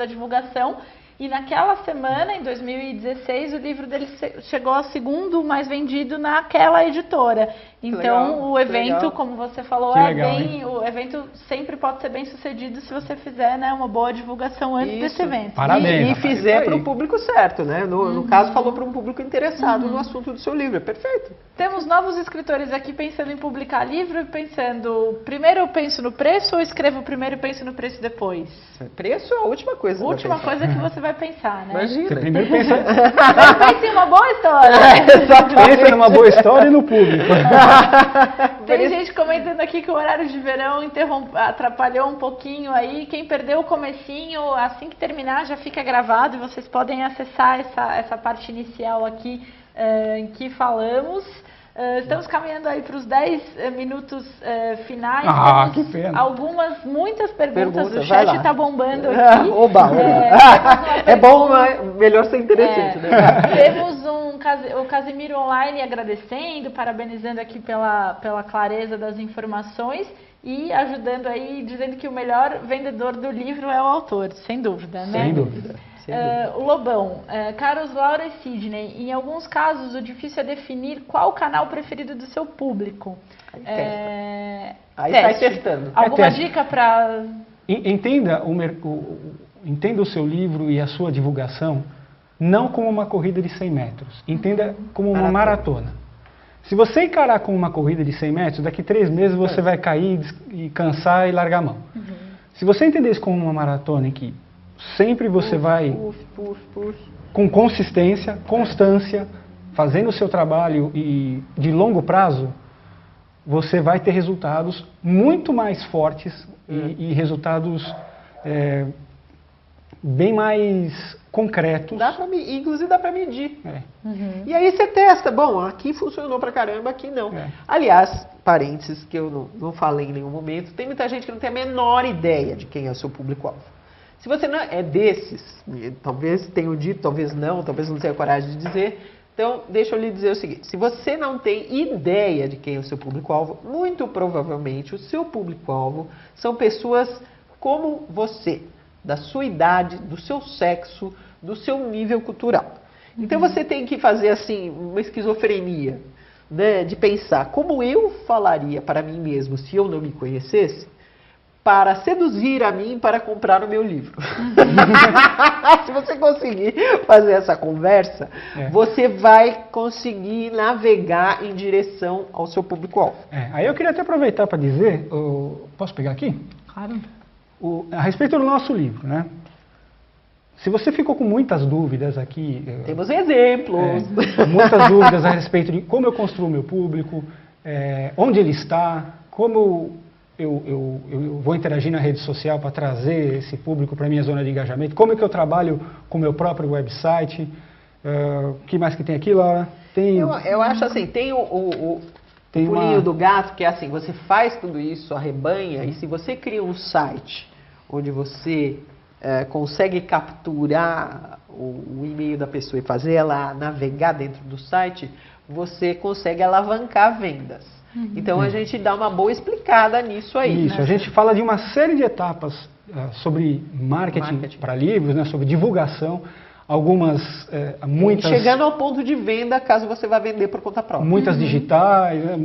a divulgação. E naquela semana, em 2016, o livro dele chegou ao segundo mais vendido naquela editora. Então, o evento, como você falou, o evento sempre pode ser bem sucedido se você fizer, né, uma boa divulgação antes desse evento. Parabéns. E fizer para o público certo, né? No caso, falou para um público interessado no assunto do seu livro. É perfeito. Temos novos escritores aqui pensando em publicar livro e pensando, primeiro eu penso no preço ou escrevo primeiro e penso no preço depois? Preço é a última coisa. Última coisa que você vai pensar, né? Imagina. Você primeiro pensa... Pensa em uma boa história. Pensa numa boa história e no público. Tem gente comentando aqui que o horário de verão atrapalhou um pouquinho aí. Quem perdeu o comecinho, assim que terminar já fica gravado e vocês podem acessar essa parte inicial aqui em que falamos. Estamos caminhando aí para os 10 minutos finais. Que pena. Muitas perguntas. O chat está bombando aqui. Oba. É bom, mas melhor ser interessante, né? Temos o Casimiro Online agradecendo, parabenizando aqui pela clareza das informações e ajudando aí, dizendo que o melhor vendedor do livro é o autor, sem dúvida, né? Sem dúvida. O Lobão, Carlos, Laura e Sidney, em alguns casos o difícil é definir qual o canal preferido do seu público. Aí sai testando. Alguma dica para... Entenda o seu livro e a sua divulgação não como uma corrida de 100 metros. Entenda como uma maratona. Se você encarar como uma corrida de 100 metros, daqui 3 meses você vai cair e cansar e largar a mão. Se você entender isso como uma maratona em que sempre você vai com consistência, constância, fazendo o seu trabalho e de longo prazo, você vai ter resultados muito mais fortes e resultados bem mais concretos. Inclusive dá para medir. E aí você testa. Bom, aqui funcionou pra caramba, aqui não. Aliás, parênteses que eu não falei em nenhum momento, tem muita gente que não tem a menor ideia de quem é o seu público-alvo. Se você não é desses, talvez tenha dito, talvez não tenha coragem de dizer, então deixa eu lhe dizer o seguinte, se você não tem ideia de quem é o seu público-alvo, muito provavelmente o seu público-alvo são pessoas como você, da sua idade, do seu sexo, do seu nível cultural. Então você tem que fazer assim, uma esquizofrenia, né, de pensar como eu falaria para mim mesmo se eu não me conhecesse, para seduzir a mim para comprar o meu livro. Se você conseguir fazer essa conversa, você vai conseguir navegar em direção ao seu público-alvo. Aí eu queria até aproveitar para dizer, posso pegar aqui? Claro. A respeito do nosso livro, né? Se você ficou com muitas dúvidas aqui... Temos exemplos. Muitas dúvidas a respeito de como eu construo o meu público, onde ele está, como eu vou interagir na rede social para trazer esse público para a minha zona de engajamento, como é que eu trabalho com o meu próprio website, o que mais que tem aqui, Laura? Eu acho assim, tem o pulinho do gato, que é assim, você faz tudo isso, arrebanha, e se você cria um site onde você consegue capturar o e-mail da pessoa e fazer ela navegar dentro do site, você consegue alavancar vendas. Então a gente dá uma boa explicada nisso aí. Isso, a gente fala de uma série de etapas sobre marketing para livros, né, sobre divulgação, muitas... Chegando ao ponto de venda, caso você vá vender por conta própria. Muitas digitais, né,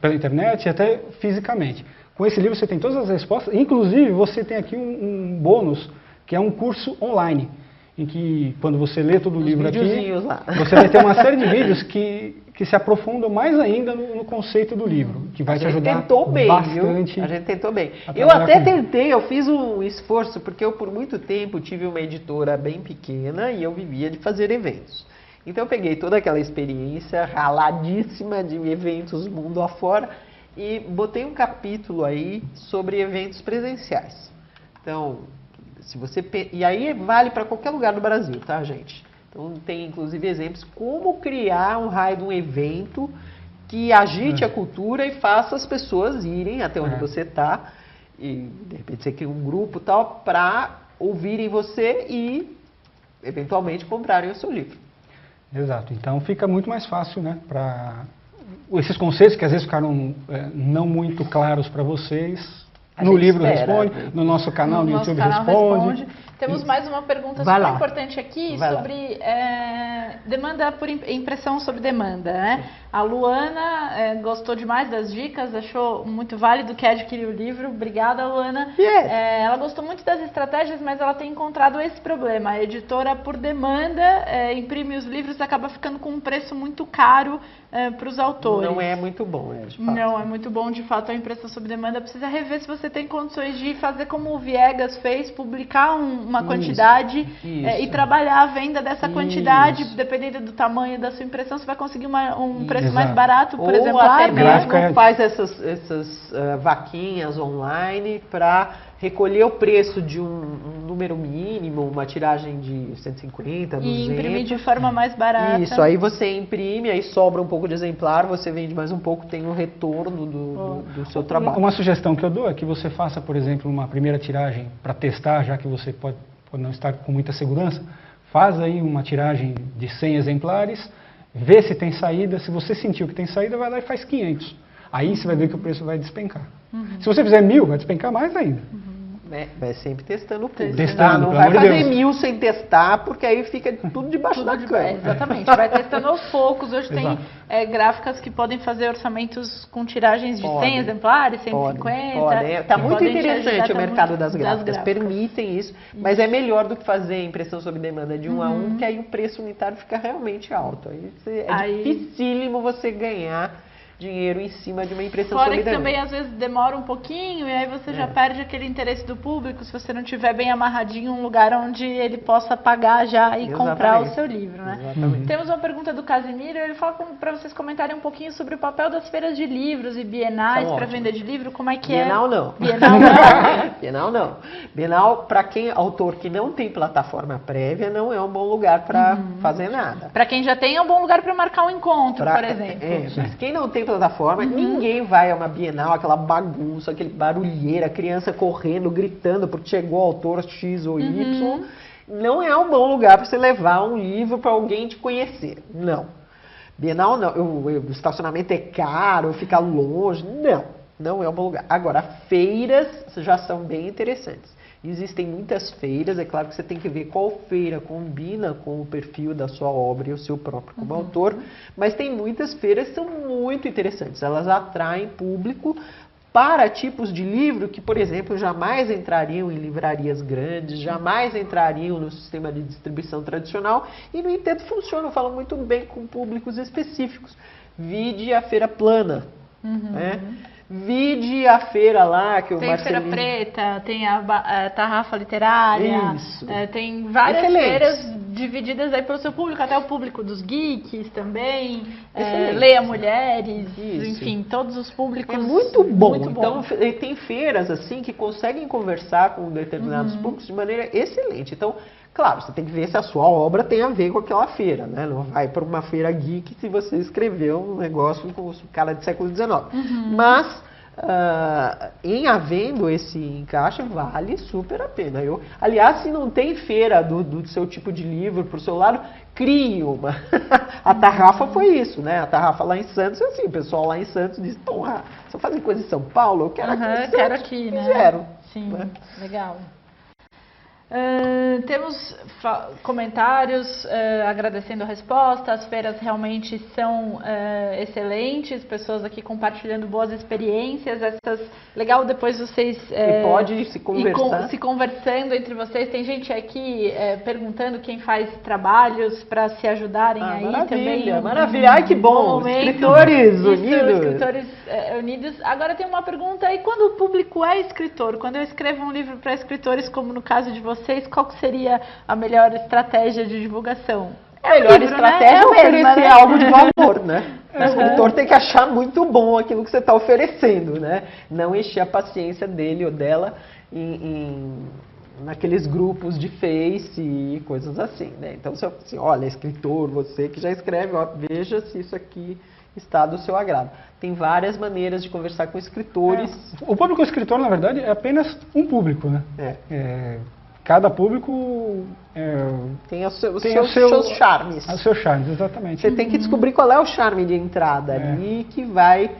pela internet e até fisicamente. Com esse livro você tem todas as respostas, inclusive você tem aqui um bônus, que é um curso online, em que quando você lê todo o livro aqui, lá. você vai ter uma série de vídeos que se aprofundam mais ainda no conceito do livro, que vai te ajudar bastante. Viu? A gente tentou bem. Eu até tentei, eu fiz um esforço, porque eu por muito tempo tive uma editora bem pequena e eu vivia de fazer eventos. Então eu peguei toda aquela experiência raladíssima de eventos mundo afora e botei um capítulo aí sobre eventos presenciais. Então, e aí vale para qualquer lugar do Brasil, tá, gente? Então tem inclusive exemplos como criar um raio de um evento que agite a cultura e faça as pessoas irem até onde você está e de repente você cria um grupo tal para ouvirem você e eventualmente comprarem o seu livro. Exato. Então fica muito mais fácil, né, para esses conceitos que às vezes ficaram não muito claros para vocês. No livro responde, no nosso canal no YouTube responde. Temos mais uma pergunta super importante aqui sobre demanda por impressão sob demanda, né? A Luana gostou demais das dicas, achou muito válido que adquiriu o livro. Obrigada, Luana. Yes. Ela gostou muito das estratégias, mas ela tem encontrado esse problema. A editora, por demanda, imprime os livros e acaba ficando com um preço muito caro para os autores. Não é muito bom, de fato. Não é muito bom, de fato, a impressão sob demanda. Precisa rever se você tem condições de fazer como o Viegas fez, publicar uma quantidade e trabalhar a venda dessa quantidade. Dependendo do tamanho da sua impressão, você vai conseguir um preço mais barato, por exemplo. Ou até mesmo faz essas vaquinhas online para recolher o preço de um número mínimo, uma tiragem de 150, 200. E imprimir de forma mais barata. Isso, aí você imprime, aí sobra um pouco de exemplar, você vende mais um pouco, tem o retorno do seu trabalho. Uma sugestão que eu dou é que você faça, por exemplo, uma primeira tiragem para testar, já que você pode não estar com muita segurança. Faz aí uma tiragem de 100 exemplares, vê se tem saída. Se você sentiu que tem saída, vai lá e faz 500. Aí você vai ver que o preço vai despencar. Se você fizer 1000, vai despencar mais ainda. Vai sempre testando o público. Testando, não vai fazer 1000 sem testar, porque aí fica tudo debaixo da cama. Exatamente, vai testando aos poucos. Hoje tem gráficas que podem fazer orçamentos com tiragens de 100 exemplares, 150. Está muito interessante o mercado das gráficas, permitem isso, mas é melhor do que fazer impressão sob demanda de 1 a 1, que aí o preço unitário fica realmente alto. Aí dificílimo você ganhar dinheiro em cima de uma impressão sob demanda. Fora que também às vezes demora um pouquinho e aí você já perde aquele interesse do público se você não tiver bem amarradinho um lugar onde ele possa pagar já e comprar o seu livro, né? Temos uma pergunta do Casimiro, ele fala para vocês comentarem um pouquinho sobre o papel das feiras de livros e bienais para venda de livro, como é que Bienal é? Não. Bienal não. Bienal não. Bienal, para quem autor que não tem plataforma prévia, não é um bom lugar para fazer nada. Para quem já tem, é um bom lugar para marcar um encontro, por exemplo. Mas quem não tem plataforma, ninguém vai a uma Bienal, aquela bagunça, aquele barulheira, criança correndo, gritando porque chegou o autor X ou Y. Não é um bom lugar para você levar um livro para alguém te conhecer. Não. Bienal não. O estacionamento é caro, fica longe. Não é um bom lugar. Agora, feiras já são bem interessantes. Existem muitas feiras, é claro que você tem que ver qual feira combina com o perfil da sua obra e o seu próprio como autor, mas tem muitas feiras que são muito interessantes, elas atraem público para tipos de livro que, por exemplo, jamais entrariam em livrarias grandes, jamais entrariam no sistema de distribuição tradicional e, no entanto, funcionam, falam muito bem com públicos específicos. Vide a Feira Plana, né? Vide a feira lá que o Marcelinho... Tem Feira Preta, tem a Tarrafa Literária, tem várias feiras divididas aí pelo seu público, até o público dos geeks também, Leia Mulheres, enfim, todos os públicos. É muito bom. Então, tem feiras assim que conseguem conversar com determinados públicos de maneira excelente. Então, claro, você tem que ver se a sua obra tem a ver com aquela feira, né? Não vai para uma feira geek se você escreveu um negócio com o cara do século XIX. Mas, em havendo esse encaixe, vale super a pena. Aliás, se não tem feira do seu tipo de livro para o seu lado, crie uma. A Tarrafa foi isso, né? A Tarrafa lá em Santos, assim, o pessoal lá em Santos disse, porra, se eu fazer coisa em São Paulo, eu quero aqui em Santos. Quero aqui, né? Fizeram. Sim, legal. Temos comentários agradecendo a resposta, as feiras realmente são excelentes, pessoas aqui compartilhando boas experiências, legal depois vocês pode se conversar. se conversando entre vocês, tem gente aqui perguntando quem faz trabalhos para se ajudarem aí maravilha, também. Maravilha, ai que bom, escritores unidos. Escritores unidos. Agora tem uma pergunta, e quando o público é escritor, quando eu escrevo um livro para escritores, como no caso de vocês, qual que seria a melhor estratégia de divulgação? A melhor estratégia é oferecer algo de valor, né? O Uhum. escritor tem que achar muito bom aquilo que você está oferecendo, né? Não encher a paciência dele ou dela naqueles grupos de Face e coisas assim, né? Então, se eu assim, olha, escritor, você que já escreve, ó, veja se isso aqui está do seu agrado. Tem várias maneiras de conversar com escritores. O público escritor, na verdade, é apenas um público, né? Cada público tem os seus charmes. Os seus charmes, exatamente. Você tem que descobrir qual é o charme de entrada ali que vai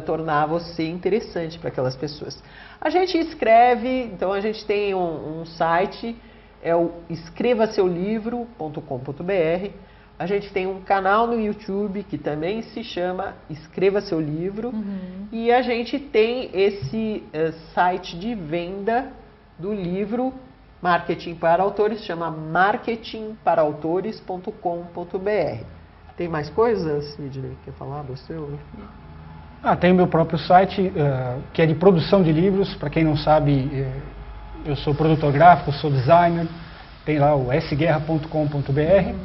tornar você interessante para aquelas pessoas. A gente escreve, então a gente tem um site, é o escrevaseulivro.com.br. A gente tem um canal no YouTube que também se chama Escreva Seu Livro. E a gente tem esse site de venda do livro Marketing para Autores, chama marketingparautores.com.br. Tem mais coisas, Sidney? Quer falar do seu? Tem o meu próprio site, que é de produção de livros. Para quem não sabe, eu sou produtor gráfico, sou designer. Tem lá o sguerra.com.br,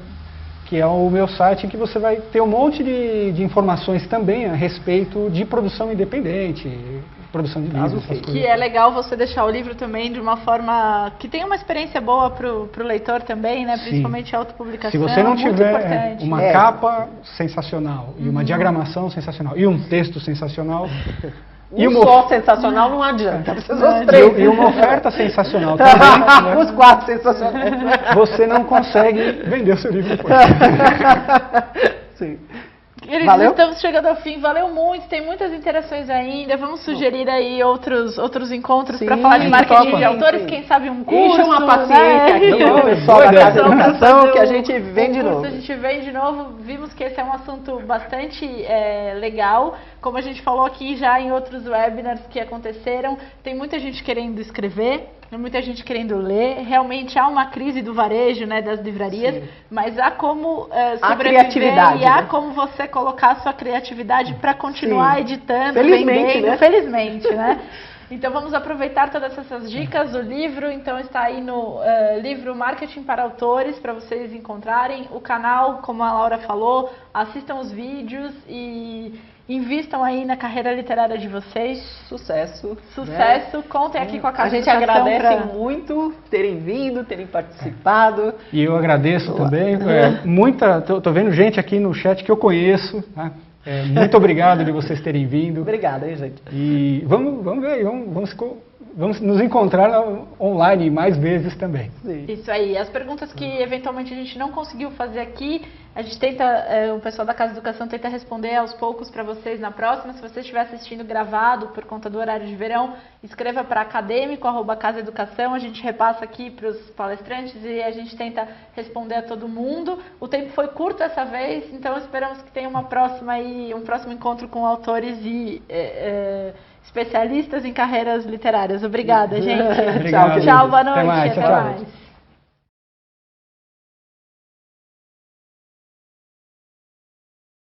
que é o meu site em que você vai ter um monte de informações também a respeito de produção independente, produção de livros. Que é legal você deixar o livro também de uma forma que tenha uma experiência boa para o leitor também, né? Principalmente a autopublicação. Se você não tiver uma capa sensacional e uma diagramação sensacional e um texto sensacional... sensacional não adianta, precisa os três. E uma oferta sensacional também. Né? Os 4 sensacionais. Você não consegue vender o seu livro depois. Sim. Valeu? Estamos chegando ao fim, valeu muito, tem muitas interações ainda, vamos sugerir aí outros encontros para falar de marketing de autores, quem sabe um curso. Encha uma paciência aqui, o pessoal da Casa de Educação, que a gente vem de novo. A gente vem de novo, vimos que esse é um assunto bastante legal, como a gente falou aqui já em outros webinars que aconteceram, tem muita gente querendo escrever, muita gente querendo ler, realmente há uma crise do varejo, né, das livrarias, mas há como sobreviver e há como você colocar a sua criatividade para continuar editando, vendendo, felizmente, né? Então vamos aproveitar todas essas dicas, o livro então está aí no livro Marketing para Autores, para vocês encontrarem, o canal, como a Laura falou, assistam os vídeos e invistam aí na carreira literária de vocês. Sucesso. Sucesso. Né? Contem aqui com a Casa de Educação. A gente agradece muito terem vindo, terem participado. E eu agradeço também. Tô vendo gente aqui no chat que eu conheço. Tá? Muito obrigado de vocês terem vindo. Obrigado, hein, gente. E vamos ver aí, vamos nos encontrar online mais vezes também. Sim. Isso aí. As perguntas que eventualmente a gente não conseguiu fazer aqui, a gente tenta, o pessoal da Casa de Educação tenta responder aos poucos para vocês na próxima. Se você estiver assistindo gravado por conta do horário de verão, escreva para acadêmico@casaeducação. A gente repassa aqui para os palestrantes e a gente tenta responder a todo mundo. O tempo foi curto essa vez, então esperamos que tenha um próximo encontro com autores e especialistas em carreiras literárias. Obrigada, gente. Obrigado. Tchau, boa noite. Até mais. Até mais.